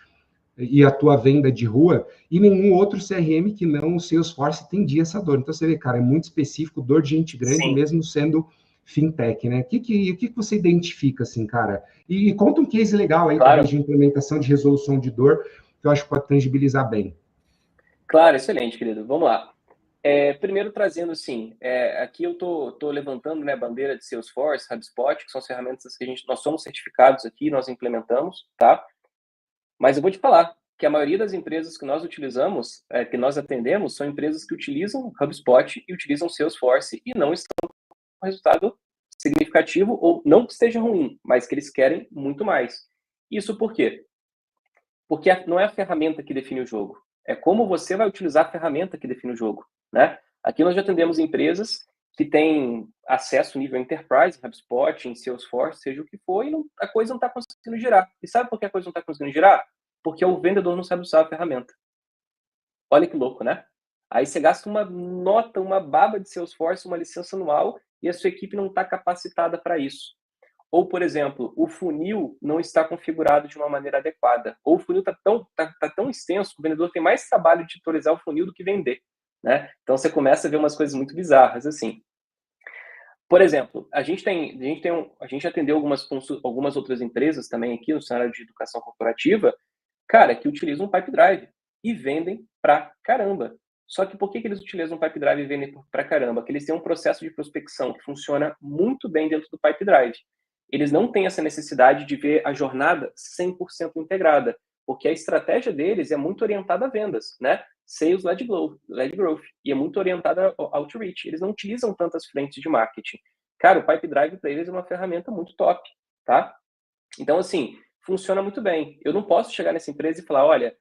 e a tua venda de rua, e nenhum outro CRM que não o Salesforce atendia essa dor. Então você vê, cara, é muito específico, dor de gente grande, Sim. mesmo sendo fintech, né? O que você identifica, assim, cara? E conta um case legal aí, Claro. talvez, de implementação de resolução de dor, que eu acho que pode tangibilizar bem. Claro, excelente, querido. Vamos lá. Primeiro trazendo, assim, aqui eu tô levantando, né, a bandeira de Salesforce, HubSpot, que são as ferramentas que nós somos certificados aqui, nós implementamos, tá? Mas eu vou te falar que a maioria das empresas que nós utilizamos, que nós atendemos, são empresas que utilizam HubSpot e utilizam Salesforce e não estão com resultado significativo, ou não que esteja ruim, mas que eles querem muito mais. Isso por quê? Porque não é a ferramenta que define o jogo, é como você vai utilizar a ferramenta que define o jogo, né? Aqui nós já atendemos empresas que têm acesso nível enterprise, em HubSpot, em Salesforce, seja o que for, e a coisa não está conseguindo girar. E sabe por que a coisa não está conseguindo girar? Porque o vendedor não sabe usar a ferramenta. Olha que louco, né? Aí você gasta uma nota, uma baba de Salesforce, uma licença anual, e a sua equipe não está capacitada para isso. Ou, por exemplo, o funil não está configurado de uma maneira adequada. Ou o funil está tão extenso que o vendedor tem mais trabalho de tutorizar o funil do que vender, né? Então você começa a ver umas coisas muito bizarras assim. Por exemplo, a gente atendeu algumas outras empresas também aqui no cenário de educação corporativa, cara, que utilizam o Pipedrive e vendem pra caramba. Só que por que eles utilizam o Pipedrive e vendem pra caramba? Porque eles têm um processo de prospecção que funciona muito bem dentro do Pipedrive. Eles não têm essa necessidade de ver a jornada 100% integrada, porque a estratégia deles é muito orientada a vendas, né? Sales-led growth, e é muito orientada ao outreach. Eles não utilizam tantas frentes de marketing. Cara, o Pipedrive para eles é uma ferramenta muito top, tá? Então, assim, funciona muito bem. Eu não posso chegar nessa empresa e falar, olha,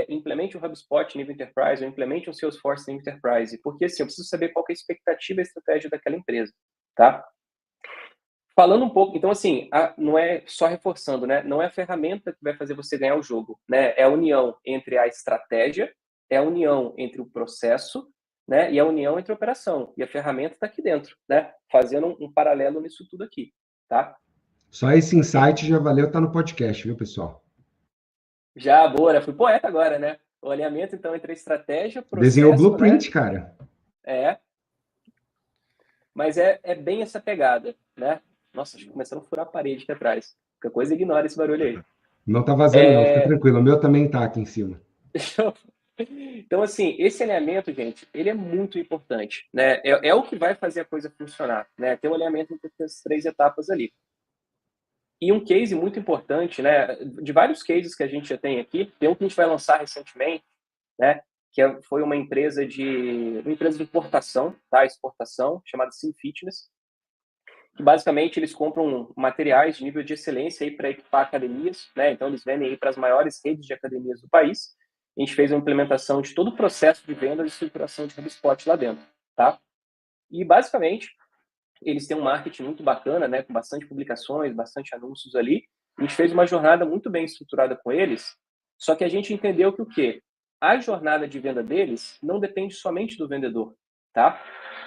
implemente o HubSpot nível Enterprise ou implemente o Salesforce nível Enterprise, porque, assim, eu preciso saber qual que é a expectativa e a estratégia daquela empresa, tá? Falando um pouco, então, assim, não é só reforçando, né? Não é a ferramenta que vai fazer você ganhar o jogo, né? É a união entre a estratégia, é a união entre o processo, né? E a união entre a operação. E a ferramenta está aqui dentro, né? Fazendo um paralelo nisso tudo aqui, tá? Só esse insight já valeu, tá no podcast, viu, pessoal? Já, boa, né? Fui poeta agora, né? O alinhamento, então, entre a estratégia, Desenhou processo, né? blueprint, cara. Mas é bem essa pegada, né? Nossa, acho que começando a furar a parede aqui atrás. Qualquer coisa, ignora esse barulho aí. Não tá vazando, não, fica tranquilo. O meu também tá aqui em cima. Então, assim, esse alinhamento, gente, ele é muito importante, né? É o que vai fazer a coisa funcionar, né? Ter um alinhamento entre essas 3 etapas ali. E um case muito importante, né? De vários cases que a gente já tem aqui, tem um que a gente vai lançar recentemente, né? Foi uma empresa de importação, tá? Exportação, chamada Sim Fitness, que basicamente eles compram materiais de nível de excelência aí para equipar academias, né? Então eles vendem aí para as maiores redes de academias do país. A gente fez uma implementação de todo o processo de venda e estruturação de HubSpot lá dentro, tá? E basicamente eles têm um marketing muito bacana, né? Com bastante publicações, bastante anúncios ali. A gente fez uma jornada muito bem estruturada com eles. Só que a gente entendeu que o quê? A jornada de venda deles não depende somente do vendedor, tá?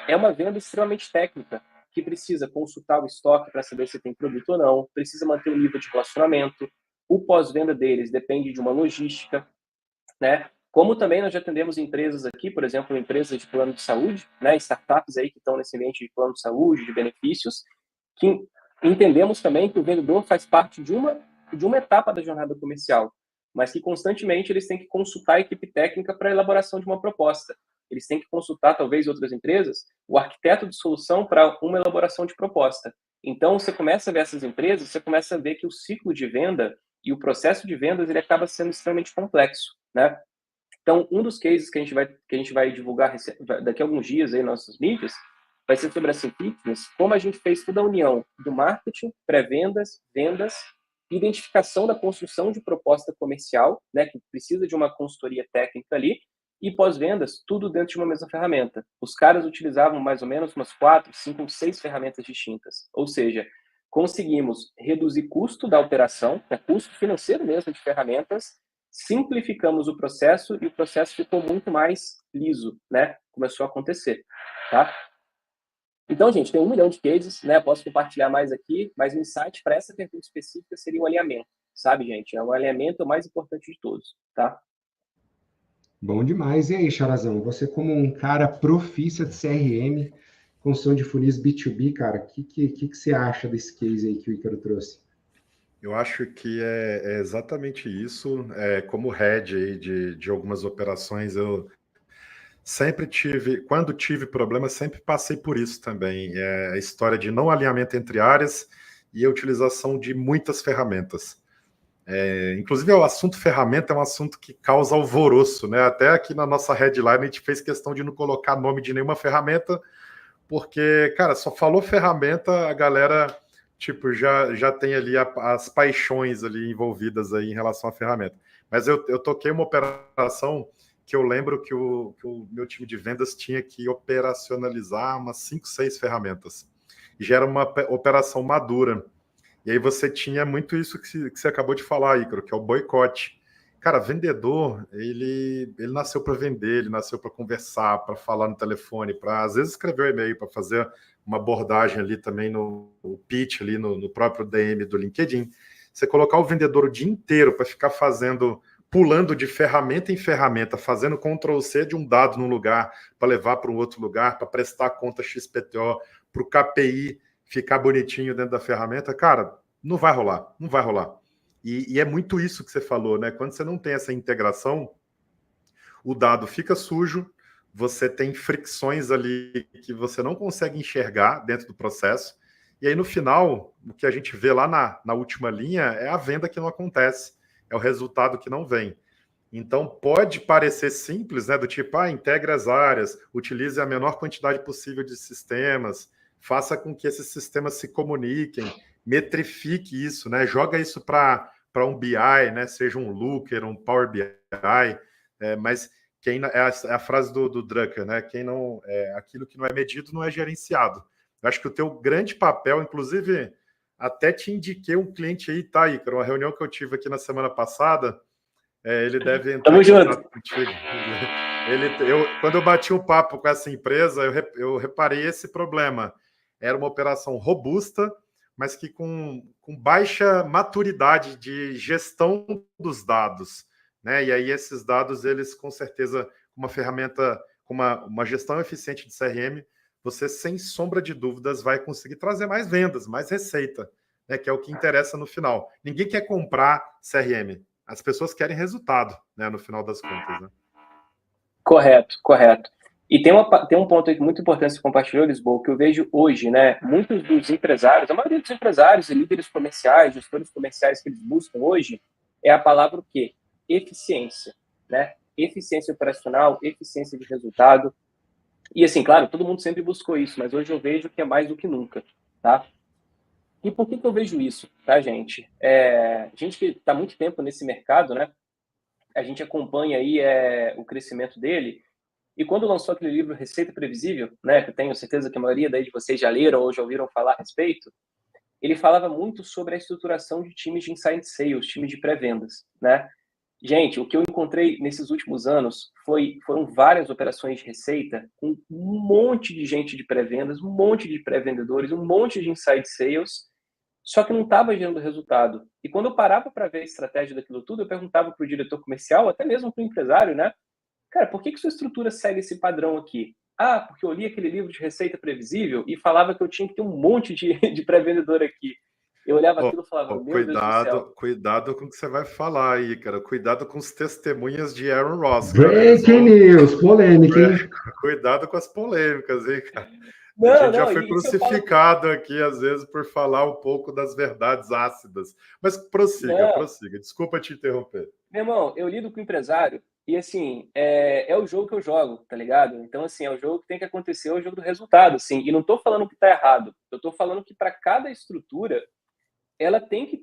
É uma venda extremamente técnica, que precisa consultar o estoque para saber se tem produto ou não, precisa manter o nível de relacionamento. O pós-venda deles depende de uma logística, né? Como também nós já atendemos empresas aqui, por exemplo, empresas de plano de saúde, né? Startups aí que estão nesse ambiente de plano de saúde, de benefícios, que entendemos também que o vendedor faz parte de uma etapa da jornada comercial, mas que constantemente eles têm que consultar a equipe técnica para a elaboração de uma proposta. Eles têm que consultar, talvez, outras empresas, o arquiteto de solução para uma elaboração de proposta. Então, você começa a ver essas empresas, você começa a ver que o ciclo de venda e o processo de vendas ele acaba sendo extremamente complexo, né? Então, um dos cases que a gente vai divulgar daqui a alguns dias aí nas nossas mídias vai ser sobre a Sim Fitness, como a gente fez toda a união do marketing, pré-vendas, vendas, identificação da construção de proposta comercial, né, que precisa de uma consultoria técnica ali, e pós-vendas, tudo dentro de uma mesma ferramenta. Os caras utilizavam mais ou menos umas 4, 5, 6 ferramentas distintas. Ou seja, conseguimos reduzir custo da operação, né, custo financeiro mesmo de ferramentas, simplificamos o processo e o processo ficou muito mais liso, né? Começou a acontecer, tá? Então, gente, tem 1 milhão de cases, né? Posso compartilhar mais aqui, mas o insight para essa pergunta específica seria o alinhamento, sabe, gente? O alinhamento é o mais importante de todos, tá? Bom demais. E aí, Charazão, você como um cara profissa de CRM, construção de funis B2B, cara, o que você acha desse case aí que o Ícaro trouxe? Eu acho que é exatamente isso. Como head aí de algumas operações, eu sempre quando tive problema, sempre passei por isso também. É a história de não alinhamento entre áreas e a utilização de muitas ferramentas. Inclusive, o assunto ferramenta é um assunto que causa alvoroço, né? Até aqui na nossa headline a gente fez questão de não colocar nome de nenhuma ferramenta, porque, cara, só falou ferramenta, a galera tipo já tem ali as paixões ali envolvidas aí em relação à ferramenta. Mas eu toquei uma operação que eu lembro que o meu time de vendas tinha que operacionalizar umas 5, 6 ferramentas. E já era uma operação madura. E aí você tinha muito isso que você acabou de falar, Ícaro, que é o boicote. Cara, vendedor, ele nasceu para vender, ele nasceu para conversar, para falar no telefone, para às vezes escrever um e-mail, para fazer uma abordagem ali também no pitch, ali no próprio DM do LinkedIn. Você colocar o vendedor o dia inteiro para ficar pulando de ferramenta em ferramenta, fazendo Ctrl+C de um dado num lugar para levar para um outro lugar, para prestar conta XPTO, para o KPI ficar bonitinho dentro da ferramenta, cara, não vai rolar, não vai rolar. E é muito isso que você falou, né? Quando você não tem essa integração, o dado fica sujo, você tem fricções ali que você não consegue enxergar dentro do processo, e aí no final, o que a gente vê lá na última linha é a venda que não acontece, é o resultado que não vem. Então, pode parecer simples, né? Do tipo, integre as áreas, utilize a menor quantidade possível de sistemas, faça com que esses sistemas se comuniquem, metrifique isso, né? Joga isso para um BI, né? Seja um Looker, um Power BI, mas é a frase do Drucker, né? Aquilo que não é medido não é gerenciado. Eu acho que o teu grande papel, inclusive, até te indiquei um cliente aí, tá, Ícaro? Uma reunião que eu tive aqui na semana passada, ele deve entrar Tamo junto. Contigo. Quando eu bati um papo com essa empresa, eu reparei esse problema. Era uma operação robusta, mas que com baixa maturidade de gestão dos dados, né? E aí esses dados, eles com certeza, uma ferramenta, com uma gestão eficiente de CRM, você, sem sombra de dúvidas, vai conseguir trazer mais vendas, mais receita, né? Que é o que interessa no final. Ninguém quer comprar CRM, as pessoas querem resultado, né? No final das contas, né? Correto, correto. E tem um ponto aí muito importante que você compartilhou, Lisboa, que eu vejo hoje, né? Muitos dos empresários, a maioria dos empresários e líderes comerciais, gestores comerciais que eles buscam hoje, é a palavra o quê? Eficiência, né? Eficiência operacional, eficiência de resultado. E assim, claro, todo mundo sempre buscou isso, mas hoje eu vejo que é mais do que nunca, tá? E por que eu vejo isso, tá, gente? Gente que está há muito tempo nesse mercado, né? A gente acompanha aí o crescimento dele. E quando lançou aquele livro Receita Previsível, né, que eu tenho certeza que a maioria daí de vocês já leram ou já ouviram falar a respeito, ele falava muito sobre a estruturação de times de inside sales, times de pré-vendas, né? Gente, o que eu encontrei nesses últimos anos foram várias operações de receita com um monte de gente de pré-vendas, um monte de pré-vendedores, um monte de inside sales, só que não estava gerando resultado. E quando eu parava para ver a estratégia daquilo tudo, eu perguntava para o diretor comercial, até mesmo para o empresário, né? Cara, por que sua estrutura segue esse padrão aqui? Ah, porque eu li aquele livro de receita previsível e falava que eu tinha que ter um monte de pré-vendedor aqui. Eu olhava aquilo e falava, meu Deus do céu. Cuidado com o que você vai falar aí, cara. Cuidado com os testemunhas de Aaron Ross, cara. Breaking news, polêmica, hein? Cuidado com as polêmicas, hein, cara. Não, a gente já foi isso crucificado aqui, às vezes, por falar um pouco das verdades ácidas. Mas prossiga. Desculpa te interromper. Meu irmão, eu lido com empresário e, assim, é o jogo que eu jogo, tá ligado? Então, assim, é o jogo que tem que acontecer, é o jogo do resultado, assim. E não tô falando que tá errado. Eu tô falando que para cada estrutura, ela tem que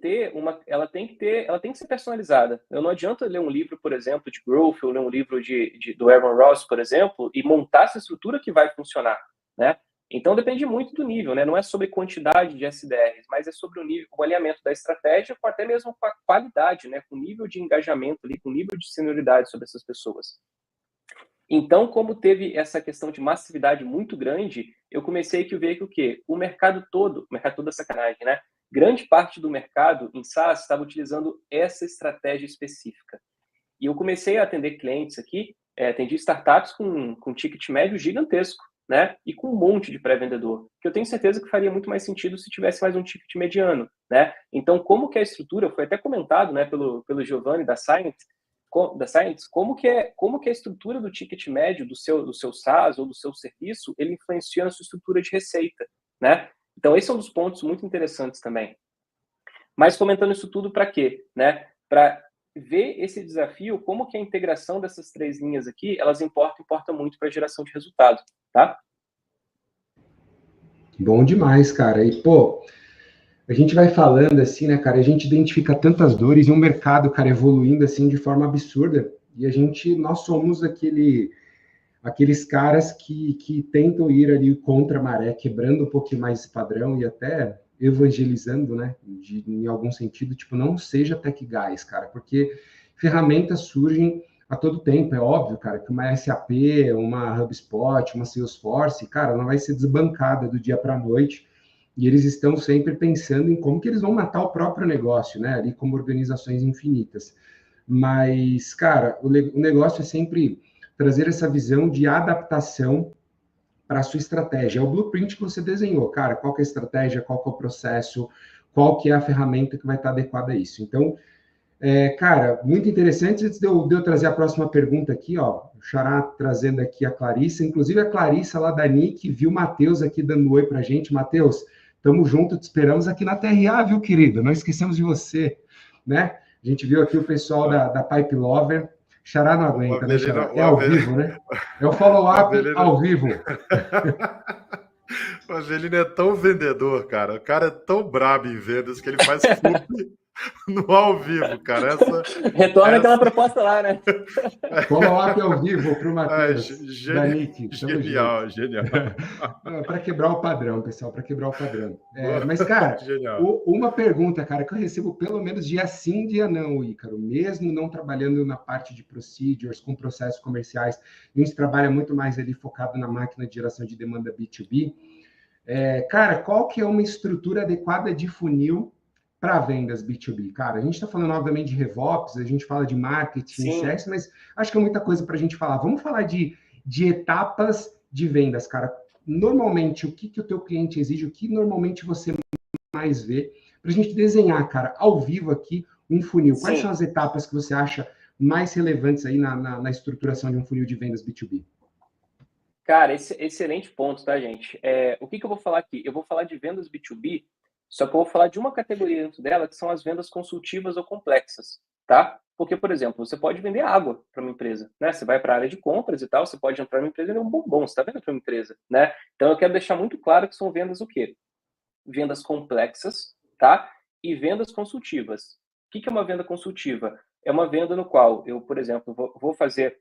ser personalizada. Eu não adianta ler um livro, por exemplo, de growth, ou ler um livro do Aaron Ross, por exemplo, e montar essa estrutura que vai funcionar, né? Então depende muito do nível, né? Não é sobre quantidade de SDRs, mas é sobre o alinhamento da estratégia, com até mesmo com a qualidade, né? Com o nível de engajamento ali, com o nível de senioridade sobre essas pessoas. Então, como teve essa questão de massividade muito grande, eu comecei a ver que o quê? O mercado todo é sacanagem, né? Grande parte do mercado em SaaS estava utilizando essa estratégia específica. E eu comecei a atender clientes aqui, atendi startups com ticket médio gigantesco, né? E com um monte de pré-vendedor, que eu tenho certeza que faria muito mais sentido se tivesse mais um ticket mediano, né? Então, como que a estrutura, foi até comentado, né, pelo Giovanni da Science, como que a estrutura do ticket médio do seu SaaS ou do seu serviço, ele influencia na sua estrutura de receita, né? Então, esse é um dos pontos muito interessantes também. Mas comentando isso tudo para quê? Né? Para ver esse desafio, como que a integração dessas três linhas aqui, elas importa muito para a geração de resultado, tá? Bom demais, cara. E, pô, a gente vai falando assim, né, cara, a gente identifica tantas dores e um mercado, cara, evoluindo assim de forma absurda. E nós somos aqueles caras que tentam ir ali contra a maré, quebrando um pouquinho mais esse padrão e até evangelizando, né, em algum sentido, tipo, não seja tech guys, cara, porque ferramentas surgem a todo tempo, é óbvio, cara, que uma SAP, uma HubSpot, uma Salesforce, cara, não vai ser desbancada do dia para a noite, e eles estão sempre pensando em como que eles vão matar o próprio negócio, né, ali como organizações infinitas. Mas, cara, o negócio é sempre trazer essa visão de adaptação para a sua estratégia. É o blueprint que você desenhou, cara, qual que é a estratégia, qual que é o processo, qual que é a ferramenta que vai estar adequada a isso. Então, cara, muito interessante. Antes de eu trazer a próxima pergunta aqui, ó, o Xará trazendo aqui a Clarissa, inclusive a Clarissa lá da NIC, viu o Matheus aqui dando oi para a gente. Matheus, tamo junto, te esperamos aqui na TRA, viu, querido? Não esquecemos de você, né? A gente viu aqui o pessoal da Pipe Lover. Xará não aguenta, né, Xará? É ao vivo, né? É o follow-up ao vivo. O Avelino é tão vendedor, cara. O cara é tão brabo em vendas que ele faz flip no ao vivo, cara. Retorna aquela proposta lá, né? Follow-up ao vivo para o Matheus. Genial. Para quebrar o padrão, pessoal, para quebrar o padrão. Mas, cara, uma pergunta, cara, que eu recebo pelo menos dia sim, dia não, Ícaro. Mesmo não trabalhando na parte de procedures, com processos comerciais, a gente trabalha muito mais ali focado na máquina de geração de demanda B2B. Cara, qual que é uma estrutura adequada de funil para vendas B2B? Cara, a gente está falando, obviamente, de RevOps, a gente fala de marketing, Sim, CS, mas acho que é muita coisa para a gente falar. Vamos falar de etapas de vendas, cara. Normalmente, o que o teu cliente exige, o que normalmente você mais vê, para a gente desenhar, cara, ao vivo aqui, um funil. Quais são sim. as etapas que você acha mais relevantes aí na estruturação de um funil de vendas B2B? Cara, excelente ponto, tá, gente? O que eu vou falar aqui? Eu vou falar de vendas B2B, só que eu vou falar de uma categoria dentro dela, que são as vendas consultivas ou complexas, tá? Porque, por exemplo, você pode vender água para uma empresa, né? Você vai para a área de compras e tal, você pode entrar numa empresa e vender um bombom, você está vendo para uma empresa, né? Então, eu quero deixar muito claro que são vendas o quê? Vendas complexas, tá? E vendas consultivas. O que é uma venda consultiva? É uma venda no qual eu, por exemplo, vou fazer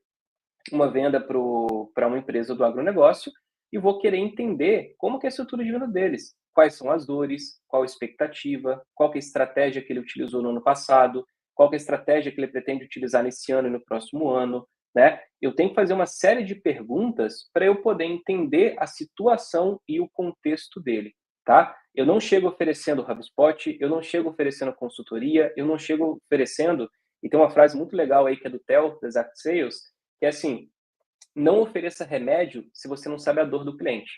uma venda para uma empresa do agronegócio e vou querer entender como que é a estrutura de venda deles, quais são as dores, qual a expectativa, qual que é a estratégia que ele utilizou no ano passado, qual que é a estratégia que ele pretende utilizar nesse ano e no próximo ano, né? Eu tenho que fazer uma série de perguntas para eu poder entender a situação e o contexto dele, tá? Eu não chego oferecendo HubSpot, eu não chego oferecendo consultoria, eu não chego oferecendo, e tem uma frase muito legal aí que é do Theo, da Exact Sales, que é assim, não ofereça remédio se você não sabe a dor do cliente,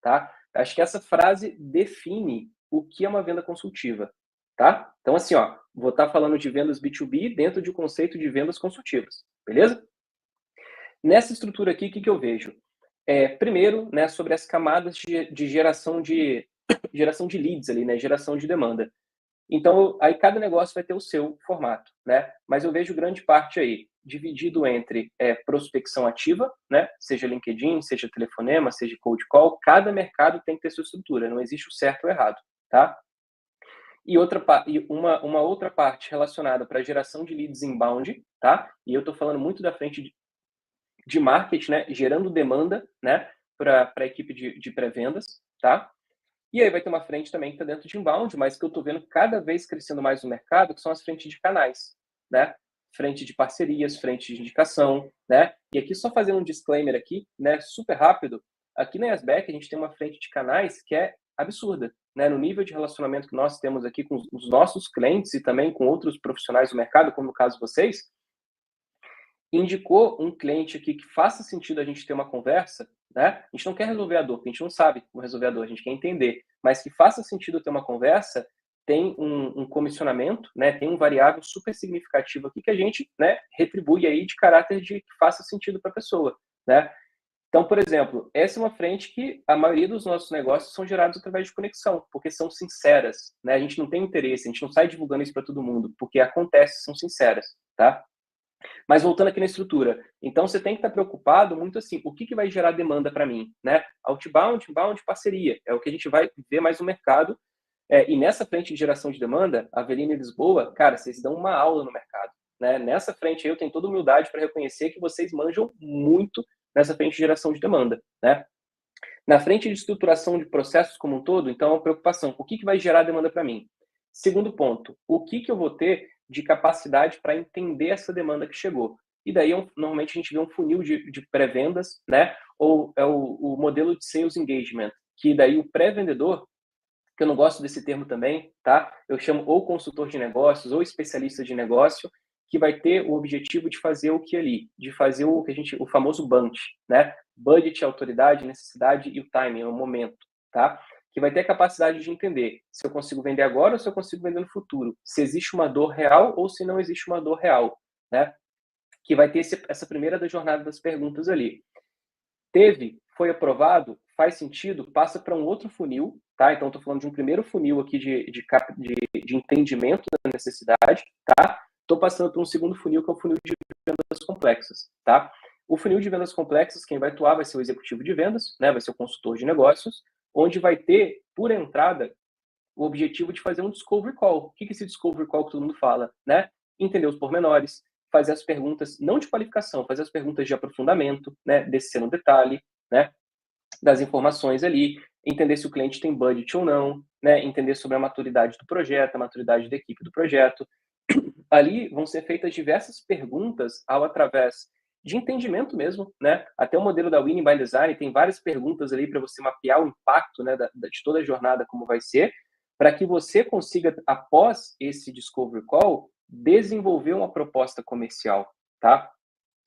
tá? Acho que essa frase define o que é uma venda consultiva, tá? Então, assim, ó, vou estar falando de vendas B2B dentro de um conceito de vendas consultivas, beleza? Nessa estrutura aqui, o que eu vejo? Primeiro, né, sobre as camadas de geração geração de leads ali, né, geração de demanda. Então, aí cada negócio vai ter o seu formato, né? Mas eu vejo grande parte aí dividido entre prospecção ativa, né? Seja LinkedIn, seja telefonema, seja cold call. Cada mercado tem que ter sua estrutura, não existe o certo ou errado, tá? E uma outra parte relacionada para geração de leads inbound, tá? E eu estou falando muito da frente de marketing, né? Gerando demanda, né? Para a equipe de pré-vendas, tá? E aí vai ter uma frente também que está dentro de inbound, mas que eu estou vendo cada vez crescendo mais no mercado, que são as frentes de canais, né? Frente de parcerias, frente de indicação, né? E aqui só fazendo um disclaimer aqui, né? Super rápido. Aqui na Yasback a gente tem uma frente de canais que é absurda, né? No nível de relacionamento que nós temos aqui com os nossos clientes e também com outros profissionais do mercado, como no caso de vocês, indicou um cliente aqui que faça sentido a gente ter uma conversa, né? A gente não quer resolver a dor, porque a gente não sabe como resolver a dor, a gente quer entender, mas que faça sentido ter uma conversa, tem um comissionamento, né? Tem um variável super significativo aqui que a gente, né, retribui aí de caráter de que faça sentido para a pessoa, né? Então, por exemplo, essa é uma frente que a maioria dos nossos negócios são gerados através de conexão, porque são sinceras, né? A gente não tem interesse, a gente não sai divulgando isso para todo mundo, porque acontece, são sinceras, tá? Mas voltando aqui na estrutura, então você tem que estar preocupado muito assim, o que vai gerar demanda para mim, né? Outbound, inbound, parceria, é o que a gente vai ver mais no mercado. E nessa frente de geração de demanda, a Avelina e Lisboa, cara, vocês dão uma aula no mercado, né? Nessa frente aí eu tenho toda humildade para reconhecer que vocês manjam muito nessa frente de geração de demanda, né? Na frente de estruturação de processos como um todo, então, a preocupação, o que vai gerar demanda para mim? Segundo ponto, o que eu vou ter de capacidade para entender essa demanda que chegou? E daí, normalmente, a gente vê um funil de pré-vendas, né? Ou é o modelo de sales engagement, que daí o pré-vendedor, que eu não gosto desse termo também, tá? Eu chamo ou consultor de negócios ou especialista de negócio, que vai ter o objetivo de fazer o que ali, de fazer o famoso BUNT, né? Budget, autoridade, necessidade e o timing, o momento, tá? Que vai ter a capacidade de entender se eu consigo vender agora ou se eu consigo vender no futuro, se existe uma dor real ou se não existe uma dor real, né? Que vai ter essa primeira da jornada das perguntas ali. Foi aprovado, faz sentido, passa para um outro funil, tá? Então, estou falando de um primeiro funil aqui de entendimento da necessidade, tá? Estou passando para um segundo funil, que é o funil de vendas complexas, tá? O funil de vendas complexas, quem vai atuar vai ser o executivo de vendas, né? Vai ser o consultor de negócios, onde vai ter, por entrada, o objetivo de fazer um discovery call. O que é esse discovery call que todo mundo fala, né? Entender os pormenores, fazer as perguntas, não de qualificação, fazer as perguntas de aprofundamento, né? Descer no detalhe, né? Das informações ali, entender se o cliente tem budget ou não, né? Entender sobre a maturidade do projeto, a maturidade da equipe do projeto. Ali vão ser feitas diversas perguntas através de entendimento mesmo, né? Até o modelo da Winning by Design tem várias perguntas ali para você mapear o impacto, né, de toda a jornada, como vai ser, para que você consiga, após esse Discovery Call, desenvolver uma proposta comercial, tá?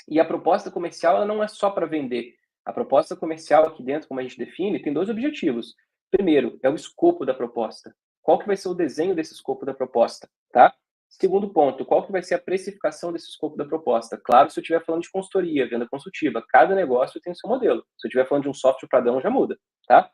E a proposta comercial, ela não é só para vender. A proposta comercial aqui dentro, como a gente define, tem 2 objetivos. Primeiro, é o escopo da proposta. Qual que vai ser o desenho desse escopo da proposta, tá? Segundo ponto, qual que vai ser a precificação desse escopo da proposta? Claro, se eu estiver falando de consultoria, venda consultiva, cada negócio tem o seu modelo. Se eu estiver falando de um software padrão, já muda, tá?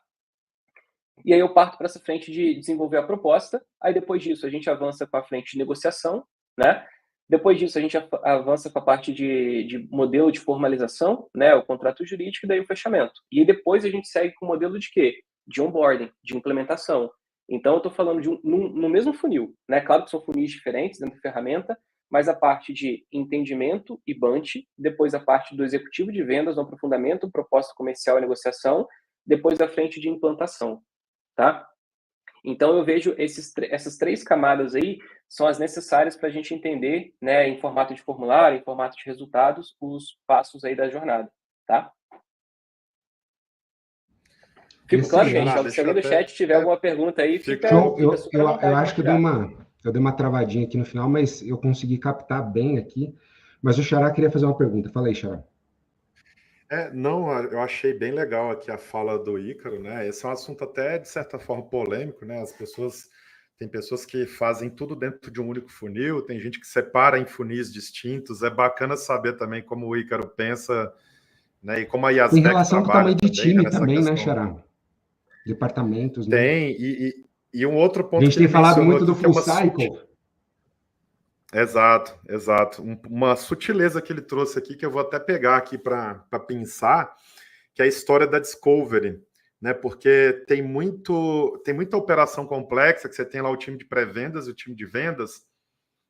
E aí eu parto para essa frente de desenvolver a proposta, aí depois disso a gente avança com a frente de negociação, né? Depois disso a gente avança com a parte de modelo de formalização, né? O contrato jurídico e daí o fechamento. E depois a gente segue com o modelo de quê? De onboarding, de implementação. Então eu estou falando de no mesmo funil, né? Claro que são funis diferentes dentro da ferramenta, mas a parte de entendimento e bunch, depois a parte do executivo de vendas, no aprofundamento, proposta comercial e negociação, depois a frente de implantação, tá? Então eu vejo essas 3 camadas aí são as necessárias para a gente entender, né, em formato de formulário, em formato de resultados, os passos aí da jornada, tá? Fico claro, gente? Se alguém do chat tiver alguma pergunta aí, fica super à vontade. Eu acho que eu dei uma travadinha aqui no final, mas eu consegui captar bem aqui. Mas o Xará queria fazer uma pergunta. Fala aí, Xará. Não, eu achei bem legal aqui a fala do Ícaro, né? Esse é um assunto até, de certa forma, polêmico, né? Tem pessoas que fazem tudo dentro de um único funil, tem gente que separa em funis distintos. É bacana saber também como o Ícaro pensa, né? E como a Yazbek trabalha. Em relação ao tamanho de time também, questão. Né, Xará? Departamentos, né? Tem, e um outro ponto que a gente tem falado muito do full cycle. Exato. Uma sutileza que ele trouxe aqui, que eu vou até pegar aqui para pensar, que é a história da Discovery, né? Porque tem muita operação complexa, que você tem lá o time de pré-vendas e o time de vendas.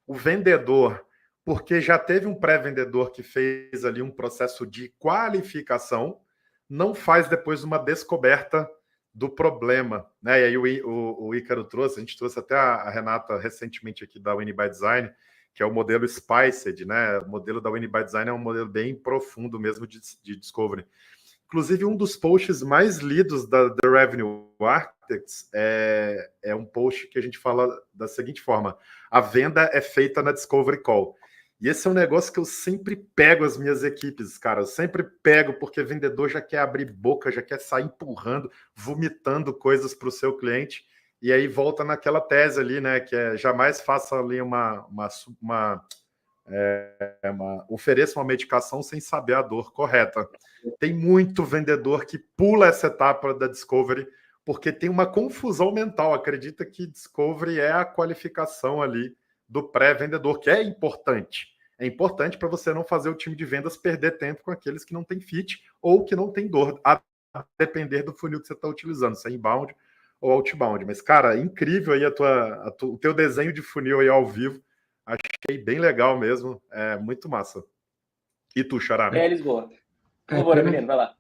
O vendedor, porque já teve um pré-vendedor que fez ali um processo de qualificação, não faz depois uma descoberta do problema, né? E aí o Ícaro trouxe, a gente trouxe até a Renata recentemente aqui da Winning by Design, que é o modelo Spiced, né? O modelo da Winning by Design é um modelo bem profundo mesmo de discovery. Inclusive, um dos posts mais lidos da Revenue Architects é um post que a gente fala da seguinte forma: a venda é feita na Discovery Call. E esse é um negócio que eu sempre pego as minhas equipes, cara. Eu sempre pego porque vendedor já quer abrir boca, já quer sair empurrando, vomitando coisas para o seu cliente. E aí volta naquela tese ali, né? Que é jamais faça ali ofereça uma medicação sem saber a dor correta. Tem muito vendedor que pula essa etapa da Discovery porque tem uma confusão mental. Acredita que Discovery é a qualificação ali do pré-vendedor, que é importante. É importante para você não fazer o time de vendas perder tempo com aqueles que não têm fit ou que não têm dor, a depender do funil que você está utilizando, se é inbound ou outbound. Mas, cara, incrível aí o teu desenho de funil aí ao vivo. Achei bem legal mesmo. É muito massa. E tu, Xará? Lisboa. Por favor, menino, vai lá.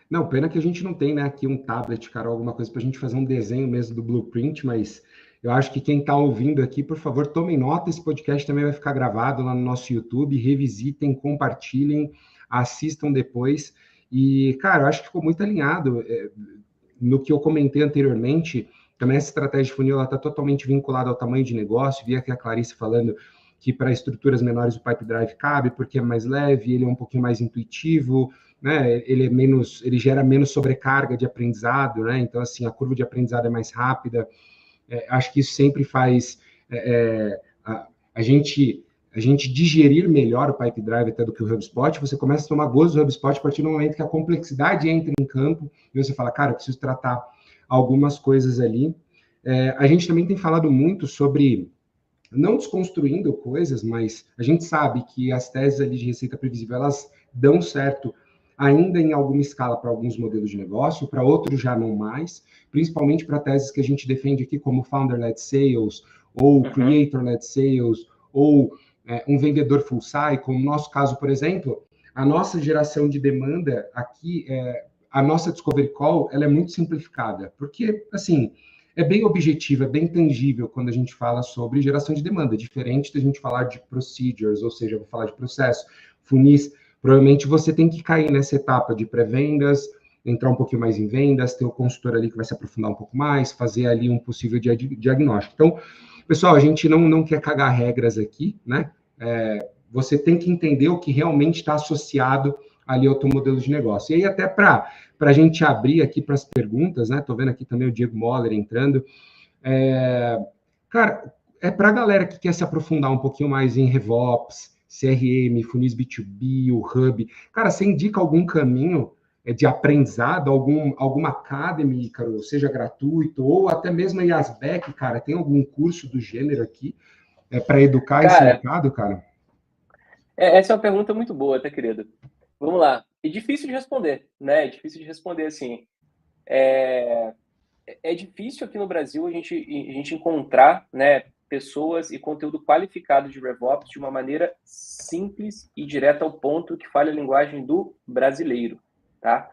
Não, pena que a gente não tem, né, aqui um tablet, cara, alguma coisa para a gente fazer um desenho mesmo do blueprint, mas eu acho que quem está ouvindo aqui, por favor, tomem nota, esse podcast também vai ficar gravado lá no nosso YouTube, revisitem, compartilhem, assistam depois. E, cara, eu acho que ficou muito alinhado no que eu comentei anteriormente. Também essa estratégia de funil está totalmente vinculada ao tamanho de negócio. Vi aqui a Clarice falando que para estruturas menores o Pipe Drive cabe, porque é mais leve, ele é um pouquinho mais intuitivo, né? Ele gera menos sobrecarga de aprendizado, né? Então, assim, a curva de aprendizado é mais rápida. Acho que isso sempre faz a gente digerir melhor o Pipe Drive até do que o HubSpot. Você começa a tomar gosto do HubSpot a partir do momento que a complexidade entra em campo e você fala, cara, eu preciso tratar algumas coisas ali. A gente também tem falado muito sobre, não desconstruindo coisas, mas a gente sabe que as teses ali de receita previsível, elas dão certo ainda em alguma escala para alguns modelos de negócio, para outros já não mais, principalmente para teses que a gente defende aqui, como Founder-Led Sales, ou Creator-Led Sales, ou um vendedor full cycle. No nosso caso, por exemplo, a nossa geração de demanda aqui, a nossa Discovery Call, ela é muito simplificada, porque, assim, é bem objetiva, é bem tangível quando a gente fala sobre geração de demanda, diferente da gente falar de procedures, ou seja, eu vou falar de processo, funis provavelmente você tem que cair nessa etapa de pré-vendas, entrar um pouquinho mais em vendas, ter o consultor ali que vai se aprofundar um pouco mais, fazer ali um possível diagnóstico. Então, pessoal, a gente não quer cagar regras aqui, né? Você tem que entender o que realmente está associado ali ao teu modelo de negócio. E aí, até para a gente abrir aqui para as perguntas, né? Estou vendo aqui também o Diego Moller entrando. Cara, para a galera que quer se aprofundar um pouquinho mais em RevOps, CRM, funis B2B, o Hub, cara, você indica algum caminho de aprendizado, alguma academy, cara, seja gratuito, ou até mesmo a Yasbec, cara, tem algum curso do gênero aqui para educar esse mercado, cara? Essa é uma pergunta muito boa, tá, querido? Vamos lá. E difícil de responder, né? É difícil de responder, assim. É difícil aqui no Brasil a gente encontrar, né, pessoas e conteúdo qualificado de RevOps de uma maneira simples e direta ao ponto que fale a linguagem do brasileiro, tá?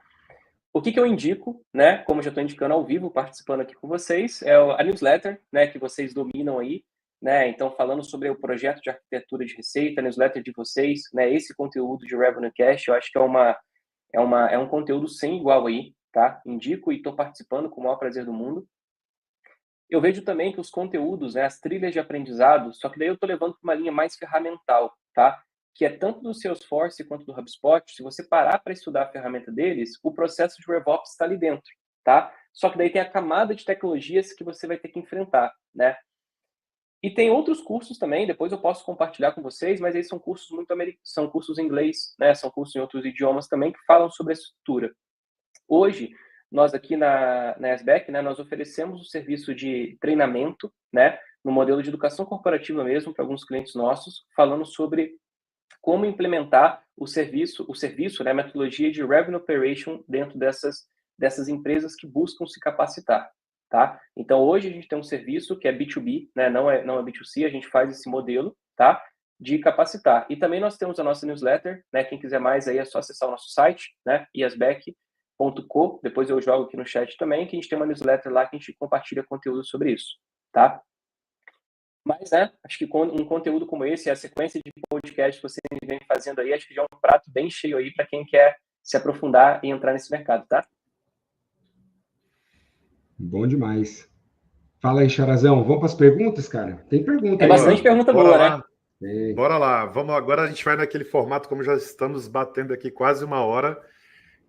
O que eu indico, né, como já estou indicando ao vivo, participando aqui com vocês, é a newsletter, né, que vocês dominam aí, né, então falando sobre o projeto de arquitetura de receita, a newsletter de vocês, né, esse conteúdo de Revenue Cash, eu acho que é um conteúdo sem igual aí, tá? Indico e estou participando com o maior prazer do mundo. Eu vejo também que os conteúdos, né, as trilhas de aprendizado, só que daí eu estou levando para uma linha mais ferramental, tá? Que é tanto do Salesforce quanto do HubSpot, se você parar para estudar a ferramenta deles, o processo de RevOps está ali dentro, tá? Só que daí tem a camada de tecnologias que você vai ter que enfrentar, né? E tem outros cursos também, depois eu posso compartilhar com vocês, mas eles são cursos são cursos em inglês, né? São cursos em outros idiomas também que falam sobre a estrutura. Hoje, nós aqui na Yasbec, né, nós oferecemos o serviço de treinamento, né, no modelo de educação corporativa mesmo, para alguns clientes nossos, falando sobre como implementar o serviço, né, a metodologia de Revenue Operation dentro dessas empresas que buscam se capacitar, tá? Então, hoje a gente tem um serviço que é B2B, né, não é B2C, a gente faz esse modelo, tá? De capacitar. E também nós temos a nossa newsletter, né, quem quiser mais aí é só acessar o nosso site, né, yasbec.co, depois eu jogo aqui no chat também, que a gente tem uma newsletter lá que a gente compartilha conteúdo sobre isso, tá? Mas, né, acho que um conteúdo como esse, a sequência de podcast que vocês vêm fazendo aí, acho que já é um prato bem cheio aí para quem quer se aprofundar e entrar nesse mercado, tá? Bom demais. Fala aí, Charazão. Vamos para as perguntas, cara? Tem pergunta Tem aí. bastante pergunta boa, né? Bora lá. Vamos agora, a gente vai naquele formato, como já estamos batendo aqui quase 1 hora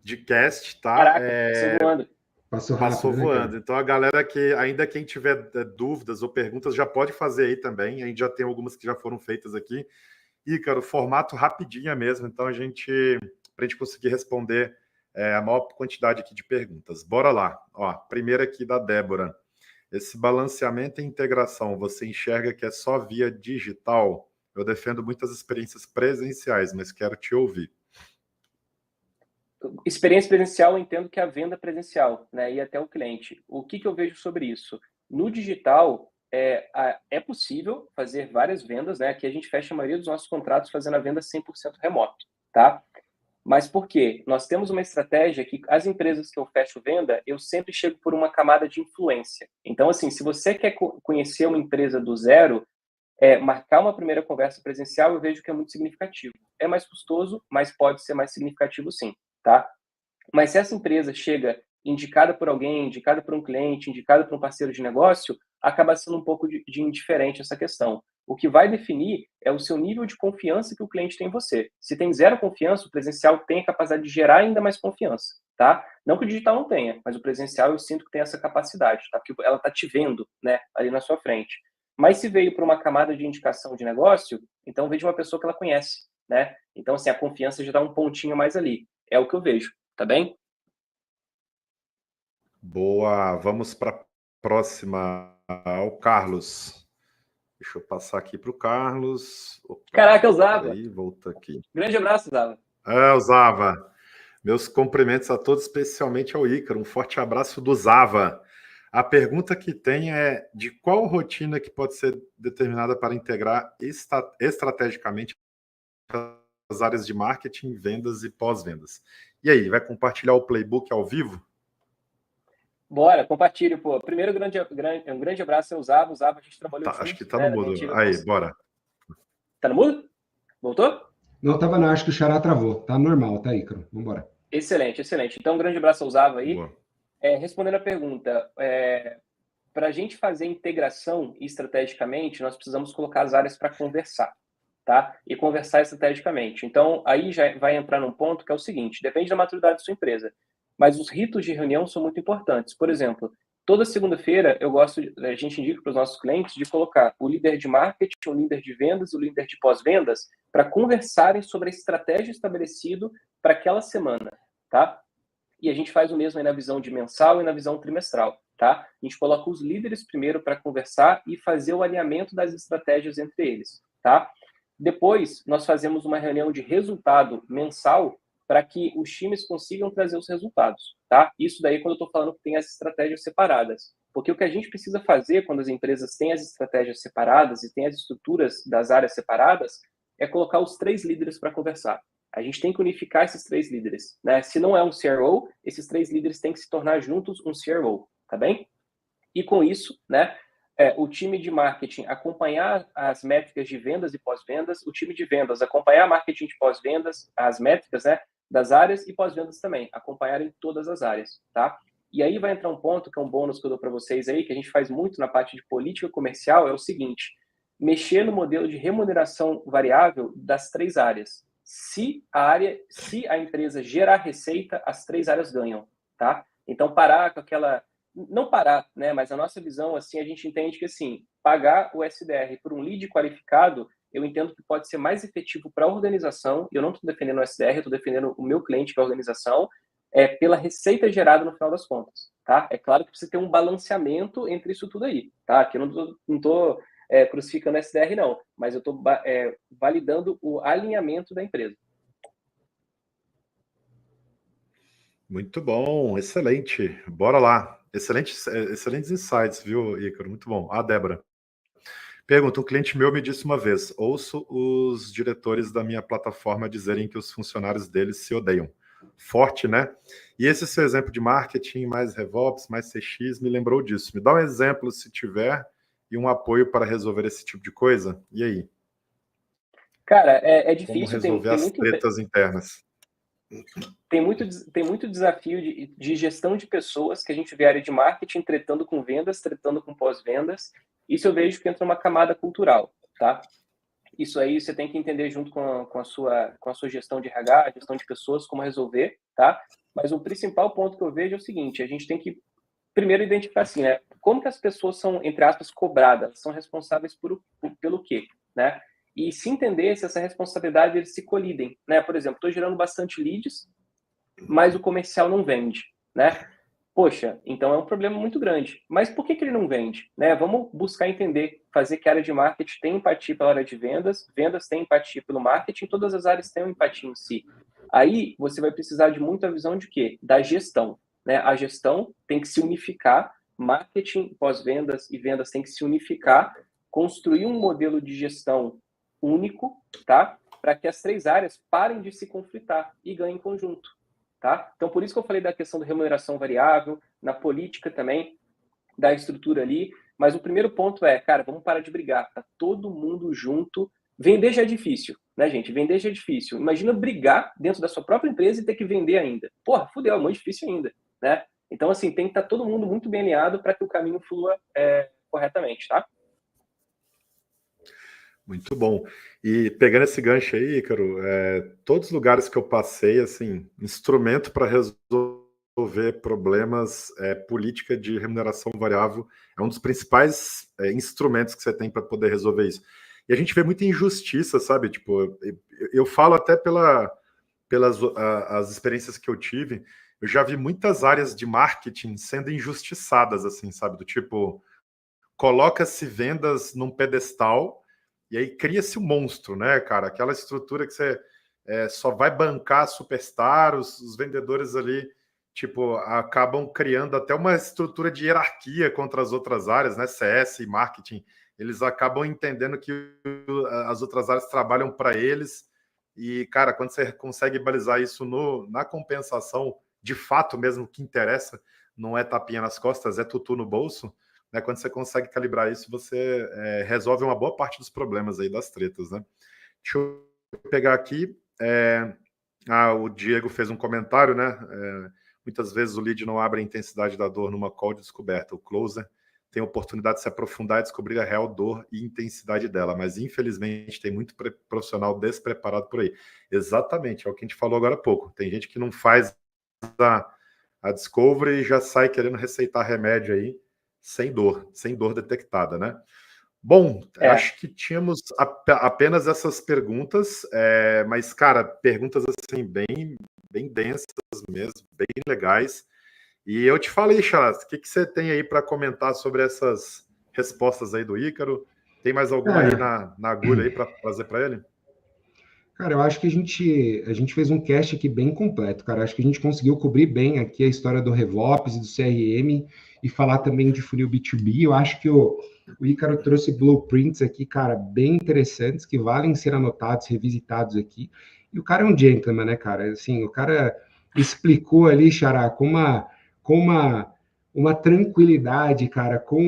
de cast, tá? Caraca, passou voando. Passou rápido, Passou voando. Né, então, a galera que, ainda quem tiver dúvidas ou perguntas, já pode fazer aí também. A gente já tem algumas que já foram feitas aqui. Ícaro, formato rapidinho mesmo, então para a gente conseguir responder a maior quantidade aqui de perguntas. Bora lá. Ó, primeira aqui da Débora. Esse balanceamento e integração, você enxerga que é só via digital? Eu defendo muitas experiências presenciais, mas quero te ouvir. Experiência presencial, eu entendo que é a venda presencial, né? E até o cliente. O que eu vejo sobre isso? No digital, é possível fazer várias vendas, né? Aqui a gente fecha a maioria dos nossos contratos fazendo a venda 100% remoto, tá? Mas por quê? Nós temos uma estratégia que as empresas que eu fecho venda, eu sempre chego por uma camada de influência. Então, assim, se você quer conhecer uma empresa do zero, marcar uma primeira conversa presencial, eu vejo que é muito significativo. É mais custoso, mas pode ser mais significativo sim, tá? Mas se essa empresa chega indicada por alguém, indicada por um cliente, indicada por um parceiro de negócio, acaba sendo um pouco de indiferente essa questão. O que vai definir é o seu nível de confiança que o cliente tem em você. Se tem zero confiança, o presencial tem a capacidade de gerar ainda mais confiança, tá? Não que o digital não tenha, mas o presencial eu sinto que tem essa capacidade, tá? Porque ela tá te vendo, né, ali na sua frente. Mas se veio para uma camada de indicação de negócio, então vejo uma pessoa que ela conhece, né? Então, assim, a confiança já dá um pontinho mais ali. É o que eu vejo, tá bem? Boa, vamos para a próxima, o Carlos. Deixa eu passar aqui para o Carlos. Opa, caraca, eu usava. Aí, volta aqui. Grande abraço, Zava. Usava. Meus cumprimentos a todos, especialmente ao Ícaro. Um forte abraço do Zava. A pergunta que tem é de qual rotina que pode ser determinada para integrar estrategicamente as áreas de marketing, vendas e pós-vendas. E aí, vai compartilhar o playbook ao vivo? Bora, compartilhe, pô. Primeiro, um grande abraço ao Zava. O Zava a gente trabalhou junto. Acho que tá no mudo. Aí, bora. Tá no mudo? Voltou? Não, tava não, acho que o Xará travou. Tá normal, tá, Ícaro? Vambora. Excelente, excelente. Então, um grande abraço ao Zava aí. Boa. Respondendo a pergunta, para a gente fazer integração estrategicamente, nós precisamos colocar as áreas para conversar, tá? E conversar estrategicamente. Então, aí já vai entrar num ponto que é o seguinte, depende da maturidade da sua empresa, mas os ritos de reunião são muito importantes. Por exemplo, toda segunda-feira a gente indica para os nossos clientes de colocar o líder de marketing, o líder de vendas, o líder de pós-vendas, para conversarem sobre a estratégia estabelecida para aquela semana, tá? E a gente faz o mesmo aí na visão de mensal e na visão trimestral, tá? A gente coloca os líderes primeiro para conversar e fazer o alinhamento das estratégias entre eles, tá? Depois, nós fazemos uma reunião de resultado mensal para que os times consigam trazer os resultados, tá? Isso daí quando eu estou falando que tem as estratégias separadas. Porque o que a gente precisa fazer quando as empresas têm as estratégias separadas e têm as estruturas das áreas separadas é colocar os 3 líderes para conversar. A gente tem que unificar esses 3 líderes, né? Se não é um CRO, esses 3 líderes têm que se tornar juntos um CRO, tá bem? E com isso, né, o time de marketing acompanhar as métricas de vendas e pós-vendas, o time de vendas acompanhar marketing de pós-vendas, as métricas, né, das áreas e pós-vendas também, acompanharem todas as áreas, tá? E aí vai entrar um ponto que é um bônus que eu dou para vocês aí, que a gente faz muito na parte de política comercial, é o seguinte: mexer no modelo de remuneração variável das 3 áreas. Se a empresa gerar receita, as 3 áreas ganham, tá? Então parar com aquela, não parar, né? Mas a nossa visão, assim, a gente entende que, assim, pagar o SDR por um lead qualificado, eu entendo que pode ser mais efetivo para a organização. E eu não estou defendendo o SDR, eu estou defendendo o meu cliente, que é a organização, pela receita gerada no final das contas, tá? É claro que precisa ter um balanceamento entre isso tudo aí, tá? Aqui eu não estou crucificando o SDR, não, mas eu estou validando o alinhamento da empresa. Muito bom, excelente. Bora lá. Excelentes insights, viu, Ícaro? Muito bom. Débora. Pergunta: um cliente meu me disse uma vez: ouço os diretores da minha plataforma dizerem que os funcionários deles se odeiam. Forte, né? E esse seu exemplo de marketing, mais RevOps, mais CX, me lembrou disso. Me dá um exemplo, se tiver, e um apoio para resolver esse tipo de coisa? E aí? Cara, Como difícil, resolver as tretas internas? Tem muito desafio de gestão de pessoas que a gente vê a área de marketing tretando com vendas, tretando com pós-vendas. Isso eu vejo que entra uma camada cultural, tá? Isso aí você tem que entender junto com a sua gestão de RH, gestão de pessoas, como resolver, tá? Mas o principal ponto que eu vejo é o seguinte: a gente tem que primeiro identificar assim, né? Como que as pessoas são, entre aspas, cobradas, são responsáveis pelo quê, né? E se entender se essa responsabilidade eles se colidem, né? Por exemplo, estou gerando bastante leads, mas o comercial não vende, né? Poxa, então é um problema muito grande. Mas por que ele não vende? Né? Vamos buscar entender, fazer que a área de marketing tem empatia pela área de vendas, vendas tem empatia pelo marketing, todas as áreas têm empatia em si. Aí você vai precisar de muita visão de quê? Da gestão. Né? A gestão tem que se unificar, marketing, pós-vendas e vendas tem que se unificar, construir um modelo de gestão único, tá? Para que as 3 áreas parem de se conflitar e ganhem em conjunto. Tá? Então, por isso que eu falei da questão da remuneração variável, na política também, da estrutura ali. Mas o primeiro ponto é, cara, vamos parar de brigar. Tá todo mundo junto. Vender já é difícil, né, gente? Vender já é difícil. Imagina brigar dentro da sua própria empresa e ter que vender ainda. Porra, fudeu, é muito difícil ainda, né? Então, assim, tem que estar todo mundo muito bem alinhado para que o caminho flua corretamente, tá? Muito bom. E pegando esse gancho aí, Ícaro, todos os lugares que eu passei, assim, instrumento para resolver problemas, política de remuneração variável é um dos principais instrumentos que você tem para poder resolver isso. E a gente vê muita injustiça, sabe? Tipo, eu falo até pelas as experiências que eu tive, eu já vi muitas áreas de marketing sendo injustiçadas, assim, sabe? Do tipo, coloca-se vendas num pedestal e aí cria-se um monstro, né, cara? Aquela estrutura que você só vai bancar superstar, os vendedores ali, tipo, acabam criando até uma estrutura de hierarquia contra as outras áreas, né? CS e marketing, eles acabam entendendo que as outras áreas trabalham para eles. E, cara, quando você consegue balizar isso na compensação, de fato mesmo, que interessa, não é tapinha nas costas, é tutu no bolso, né? Quando você consegue calibrar isso, você resolve uma boa parte dos problemas aí das tretas, né? Deixa eu pegar aqui, o Diego fez um comentário, né? Muitas vezes o lead não abre a intensidade da dor numa call de descoberta. O closer tem a oportunidade de se aprofundar e descobrir a real dor e intensidade dela, mas infelizmente tem muito profissional despreparado por aí. Exatamente, é o que a gente falou agora há pouco. Tem gente que não faz a discovery e já sai querendo receitar remédio aí sem dor detectada, né? Bom, acho que tínhamos apenas essas perguntas, mas, cara, perguntas assim bem densas mesmo, bem legais. E eu te falei, Charas, o que você tem aí para comentar sobre essas respostas aí do Ícaro? Tem mais alguma aí na agulha aí para trazer para ele? Cara, eu acho que a gente fez um cast aqui bem completo, cara. Acho que a gente conseguiu cobrir bem aqui a história do RevOps e do CRM e falar também de funil B2B. Eu acho que o Ícaro trouxe blueprints aqui, cara, bem interessantes, que valem ser anotados, revisitados aqui. E o cara é um gentleman, né, cara? Assim, o cara explicou ali, Xará, com uma tranquilidade, cara, com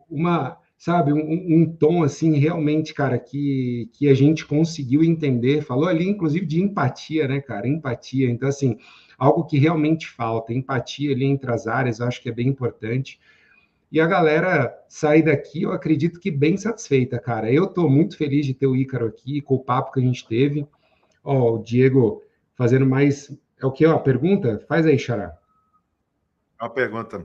uma sabe, um tom assim, realmente, cara, que a gente conseguiu entender, falou ali, inclusive, de empatia, né, cara, empatia, então, assim, algo que realmente falta, empatia ali entre as áreas, eu acho que é bem importante, e a galera sair daqui, eu acredito que bem satisfeita, cara, eu tô muito feliz de ter o Ícaro aqui, com o papo que a gente teve, ó, o Diego fazendo mais, é o que, ó, pergunta? Faz aí, Xará. Uma pergunta.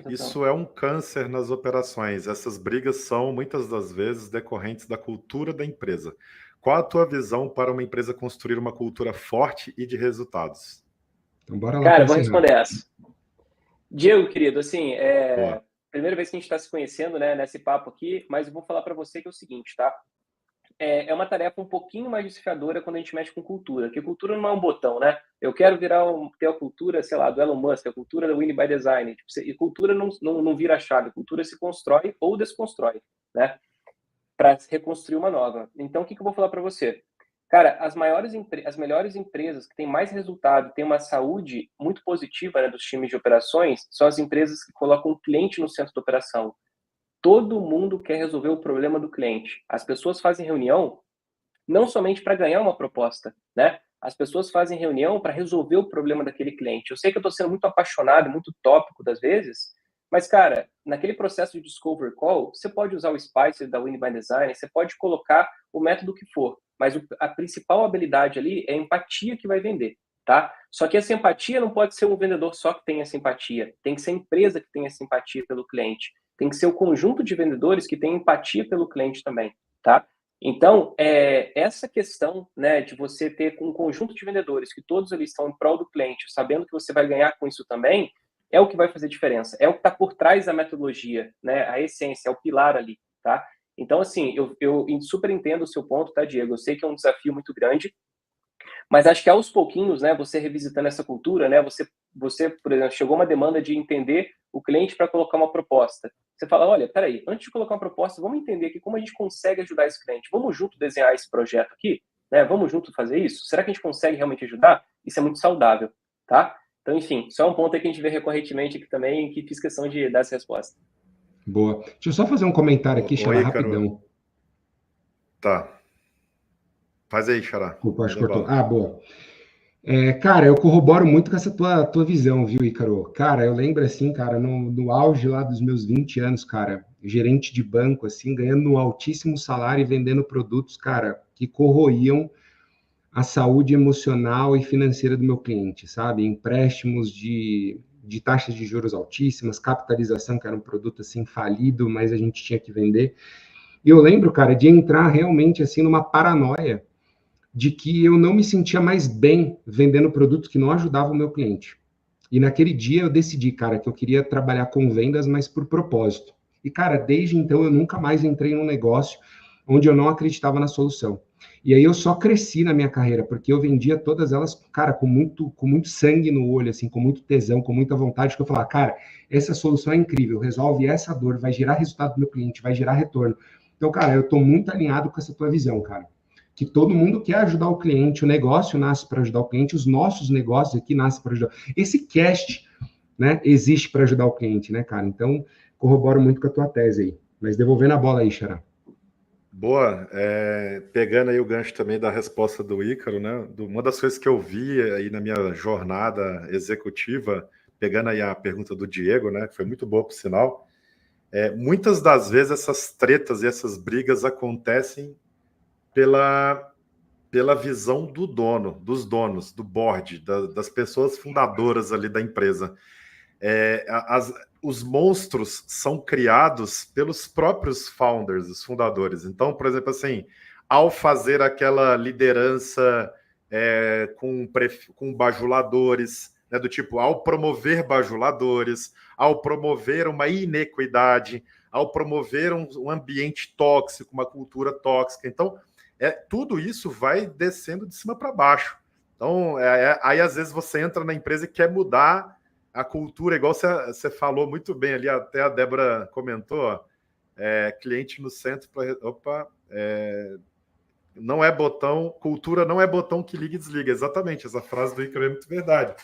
Isso é um câncer nas operações. Essas brigas são, muitas das vezes, decorrentes da cultura da empresa. Qual a tua visão para uma empresa construir uma cultura forte e de resultados? Então, bora lá. Cara, vou responder essa. Diego, querido, assim, primeira vez que a gente está se conhecendo, né, nesse papo aqui, mas eu vou falar para você que é o seguinte, tá? É uma tarefa um pouquinho mais desafiadora quando a gente mexe com cultura, porque cultura não é um botão, né? Eu quero ter a cultura, sei lá, do Elon Musk, a cultura do Winning by Design. E cultura não vira chave, cultura se constrói ou desconstrói, né? Para reconstruir uma nova. Então, o que eu vou falar para você? Cara, as melhores empresas que têm mais resultado, têm uma saúde muito positiva, né, dos times de operações, são as empresas que colocam o cliente no centro da operação. Todo mundo quer resolver o problema do cliente. As pessoas fazem reunião não somente para ganhar uma proposta, né? As pessoas fazem reunião para resolver o problema daquele cliente. Eu sei que eu estou sendo muito apaixonado, muito tópico das vezes, mas, cara, naquele processo de Discovery Call, você pode usar o Spice da Winning by Design, você pode colocar o método que for, mas a principal habilidade ali é a empatia que vai vender, tá? Só que essa empatia não pode ser um vendedor só que tem essa empatia, tem que ser a empresa que tem essa empatia pelo cliente, tem que ser o conjunto de vendedores que tem empatia pelo cliente também, tá? Então, essa questão, né, de você ter um conjunto de vendedores que todos ali estão em prol do cliente, sabendo que você vai ganhar com isso também, é o que vai fazer diferença. É o que está por trás da metodologia, né, a essência, é o pilar ali, tá? Então, assim, eu super entendo o seu ponto, tá, Diego? Eu sei que é um desafio muito grande, mas acho que aos pouquinhos, né, você revisitando essa cultura, né, você, por exemplo, chegou uma demanda de entender o cliente para colocar uma proposta. Você fala, olha, peraí, antes de colocar uma proposta, vamos entender aqui como a gente consegue ajudar esse cliente. Vamos junto desenhar esse projeto aqui, né? Vamos junto fazer isso? Será que a gente consegue realmente ajudar? Isso é muito saudável, tá? Então, enfim, só um ponto aí que a gente vê recorrentemente aqui também, que fiz questão de dar essa resposta. Boa. Deixa eu só fazer um comentário aqui, Xará, rapidão. Tá. Faz aí, Xará. Desculpa, acho que cortou. Boa. Cara, eu corroboro muito com essa tua visão, viu, Ícaro? Cara, eu lembro assim, cara, no auge lá dos meus 20 anos, cara, gerente de banco, assim, ganhando um altíssimo salário e vendendo produtos, cara, que corroíam a saúde emocional e financeira do meu cliente, sabe? Empréstimos de taxas de juros altíssimas, capitalização, que era um produto, assim, falido, mas a gente tinha que vender. E eu lembro, cara, de entrar realmente, assim, numa paranoia de que eu não me sentia mais bem vendendo produtos que não ajudavam o meu cliente. E naquele dia eu decidi, cara, que eu queria trabalhar com vendas, mas por propósito. E, cara, desde então eu nunca mais entrei num negócio onde eu não acreditava na solução. E aí eu só cresci na minha carreira, porque eu vendia todas elas, cara, com muito sangue no olho, assim, com muito tesão, com muita vontade, que eu falava, cara, essa solução é incrível, resolve essa dor, vai gerar resultado do meu cliente, vai gerar retorno. Então, cara, eu tô muito alinhado com essa tua visão, cara. Que todo mundo quer ajudar o cliente, o negócio nasce para ajudar o cliente, os nossos negócios aqui nascem para ajudar. Esse cast, né, existe para ajudar o cliente, né, cara? Então, corroboro muito com a tua tese aí. Mas devolvendo a bola aí, Xará. Boa. Pegando aí o gancho também da resposta do Ícaro, né? Uma das coisas que eu vi aí na minha jornada executiva, pegando aí a pergunta do Diego, né? Que foi muito boa, por sinal. Muitas das vezes essas tretas e essas brigas acontecem pela visão do dono, dos donos, do board, das pessoas fundadoras ali da empresa. Os monstros são criados pelos próprios founders, os fundadores. Então, por exemplo, assim, ao fazer aquela liderança com bajuladores, né, do tipo, ao promover bajuladores, ao promover uma inequidade, ao promover um ambiente tóxico, uma cultura tóxica. Então, tudo isso vai descendo de cima para baixo. Então, aí às vezes você entra na empresa e quer mudar a cultura, igual você falou muito bem ali, até a Débora comentou, ó, cliente no centro. Não é botão, cultura não é botão que liga e desliga. Exatamente, essa frase do Ícaro é muito verdade.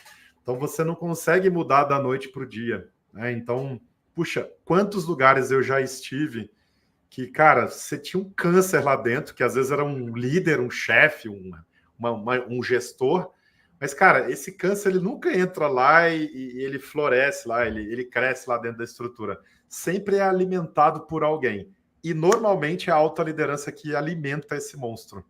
Então você não consegue mudar da noite para o dia, né? Então, puxa, quantos lugares eu já estive que, cara, você tinha um câncer lá dentro, que às vezes era um líder, um chefe, um gestor, mas, cara, esse câncer ele nunca entra lá e ele floresce lá, ele cresce lá dentro da estrutura. Sempre é alimentado por alguém. E normalmente é a alta liderança que alimenta esse monstro.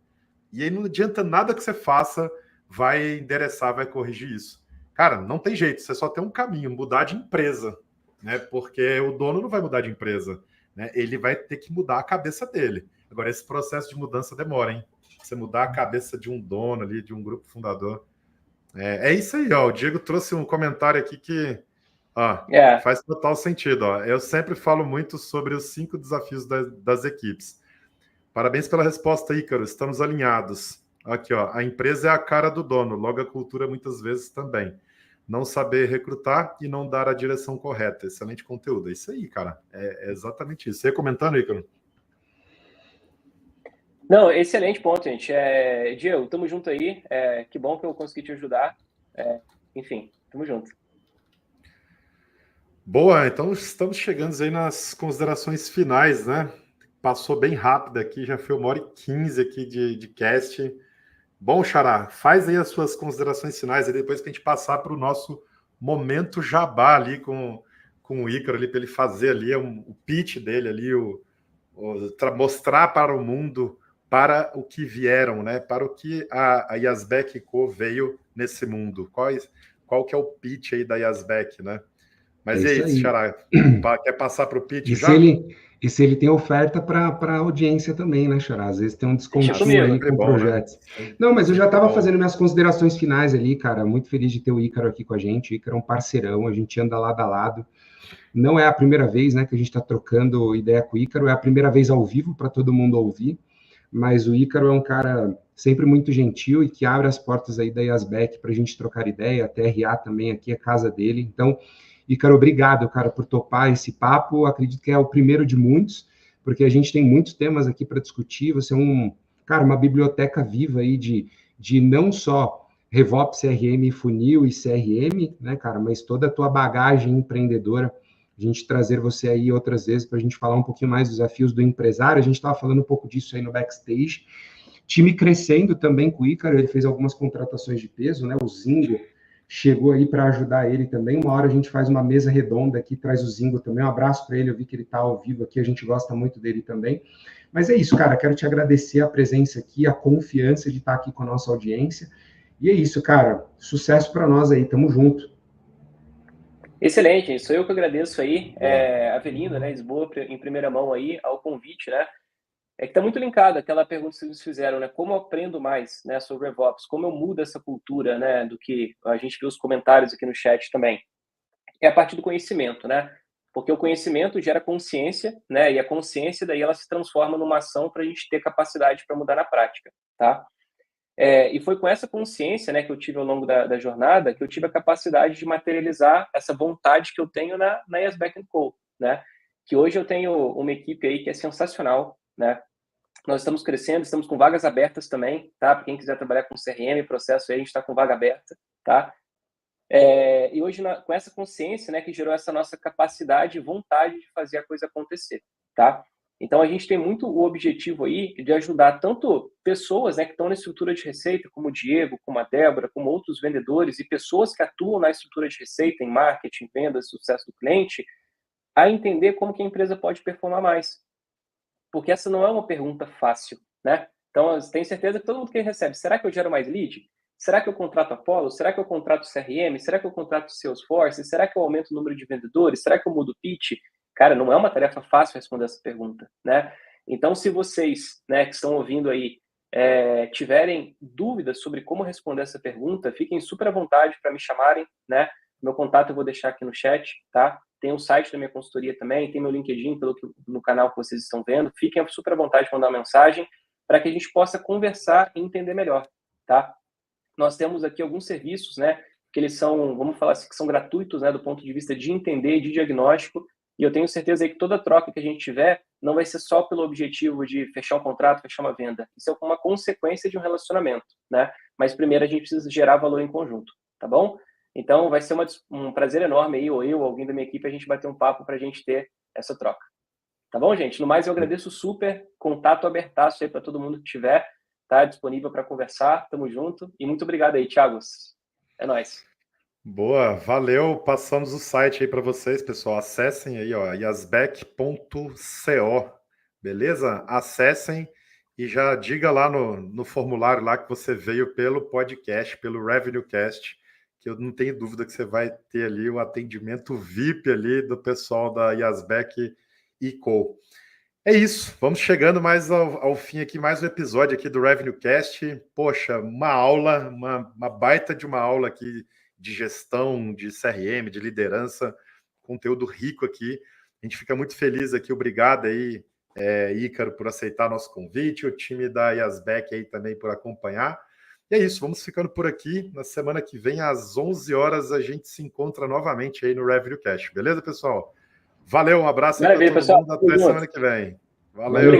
E aí não adianta nada que você faça, vai endereçar, vai corrigir isso. Cara, não tem jeito, você só tem um caminho, mudar de empresa, né? Porque o dono não vai mudar de empresa, né? Ele vai ter que mudar a cabeça dele. Agora, esse processo de mudança demora, hein? Você mudar a cabeça de um dono ali, de um grupo fundador. É isso aí, ó. O Diego trouxe um comentário aqui que faz total sentido. Ó. Eu sempre falo muito sobre os 5 desafios das equipes. Parabéns pela resposta, Ícaro. Estamos alinhados. Aqui, ó. A empresa é a cara do dono, logo a cultura muitas vezes também. Não saber recrutar e não dar a direção correta. Excelente conteúdo. É isso aí, cara. É exatamente isso. Você ia comentando, Ícaro? Não, excelente ponto, gente. Diego, tamo junto aí. Que bom que eu consegui te ajudar. Enfim, tamo junto. Boa, então estamos chegando aí nas considerações finais, né? Passou bem rápido aqui, já foi 1h15 aqui de cast. Bom, Xará, faz aí as suas considerações finais e depois que a gente passar para o nosso momento jabá ali com o Ícaro ali, para ele fazer ali o pitch dele ali, mostrar para o mundo para o que vieram, né? Para o que a Yazbek Co veio nesse mundo. Qual que é o pitch aí da Yazbek, né? Mas e aí, Xará, quer passar para o pitch já? E se ele tem oferta para a audiência também, né, Xará? Às vezes tem um descontinho aí com projetos. Né? Não, mas eu já estava fazendo minhas considerações finais ali, cara. Muito feliz de ter o Ícaro aqui com a gente. O Ícaro é um parceirão, a gente anda lado a lado. Não é a primeira vez, né, que a gente está trocando ideia com o Ícaro, é a primeira vez ao vivo para todo mundo ouvir, mas o Ícaro é um cara sempre muito gentil e que abre as portas aí da Yazbek para a gente trocar ideia, a TRA também aqui é casa dele, então, Ícaro, obrigado, cara, por topar esse papo, acredito que é o primeiro de muitos, porque a gente tem muitos temas aqui para discutir, você é uma biblioteca viva aí de não só RevOps, CRM, funil e CRM, né, cara, mas toda a tua bagagem empreendedora, a gente trazer você aí outras vezes para a gente falar um pouquinho mais dos desafios do empresário. A gente estava falando um pouco disso aí no backstage. Time crescendo também com o Ícaro, ele fez algumas contratações de peso, né? O Zingo chegou aí para ajudar ele também. Uma hora a gente faz uma mesa redonda aqui, traz o Zingo também. Um abraço para ele, eu vi que ele está ao vivo aqui, a gente gosta muito dele também. Mas é isso, cara, quero te agradecer a presença aqui, a confiança de estar aqui com a nossa audiência. E é isso, cara, sucesso para nós aí, tamo junto. Excelente, sou eu que agradeço aí, Avelino, né, Lisboa, em primeira mão aí, ao convite, né, que está muito linkado àquela pergunta que vocês fizeram, né, como eu aprendo mais, né, sobre RevOps, como eu mudo essa cultura, né, do que a gente viu os comentários aqui no chat também, é a partir do conhecimento, né, porque o conhecimento gera consciência, né, e a consciência daí ela se transforma numa ação para a gente ter capacidade para mudar na prática, tá? E foi com essa consciência, né, que eu tive ao longo da jornada, que eu tive a capacidade de materializar essa vontade que eu tenho na Yazbek & Co, né? Que hoje eu tenho uma equipe aí que é sensacional, né? Nós estamos crescendo, estamos com vagas abertas também, tá? Para quem quiser trabalhar com CRM, processo aí, a gente está com vaga aberta, tá? E hoje, com essa consciência, né, que gerou essa nossa capacidade e vontade de fazer a coisa acontecer, tá? Então, a gente tem muito o objetivo aí de ajudar tanto pessoas, né, que estão na estrutura de receita, como o Diego, como a Débora, como outros vendedores e pessoas que atuam na estrutura de receita, em marketing, vendas, sucesso do cliente, a entender como que a empresa pode performar mais. Porque essa não é uma pergunta fácil, né? Então, eu tenho certeza que todo mundo que recebe, será que eu gero mais lead? Será que eu contrato Apollo? Será que eu contrato CRM? Será que eu contrato Salesforce? Será que eu aumento o número de vendedores? Será que eu mudo o pitch? Cara, não é uma tarefa fácil responder essa pergunta, né? Então, se vocês, né, que estão ouvindo aí, tiverem dúvidas sobre como responder essa pergunta, fiquem super à vontade para me chamarem, né? Meu contato eu vou deixar aqui no chat, tá? Tem o site da minha consultoria também, tem meu LinkedIn no canal que vocês estão vendo. Fiquem super à vontade de mandar uma mensagem para que a gente possa conversar e entender melhor, tá? Nós temos aqui alguns serviços, né, que eles são, vamos falar assim, que são gratuitos, né, do ponto de vista de entender, de diagnóstico, e eu tenho certeza aí que toda troca que a gente tiver não vai ser só pelo objetivo de fechar um contrato, fechar uma venda. Isso é uma consequência de um relacionamento, né? Mas primeiro a gente precisa gerar valor em conjunto, tá bom? Então vai ser um prazer enorme aí, ou eu, ou alguém da minha equipe, a gente bater um papo para a gente ter essa troca. Tá bom, gente? No mais, eu agradeço super, contato abertaço aí para todo mundo que tiver, tá disponível para conversar. Tamo junto. E muito obrigado aí, Thiago. É nóis. Boa, valeu. Passamos o site aí para vocês, pessoal. Acessem aí, ó, yasbec.co, beleza? Acessem e já diga lá no formulário lá que você veio pelo podcast, pelo RevenueCast, que eu não tenho dúvida que você vai ter ali o atendimento VIP ali do pessoal da Yasbec e Co. É isso, vamos chegando mais ao fim aqui, mais um episódio aqui do RevenueCast. Poxa, uma aula, uma baita de uma aula aqui de gestão, de CRM, de liderança, conteúdo rico aqui. A gente fica muito feliz aqui, obrigado aí, Ícaro, por aceitar nosso convite, o time da Yasbec aí também por acompanhar. E é isso, vamos ficando por aqui. Na semana que vem, às 11 horas, a gente se encontra novamente aí no RevenueCast, beleza, pessoal? Valeu, um abraço aí para todo mundo, até semana que vem. Valeu.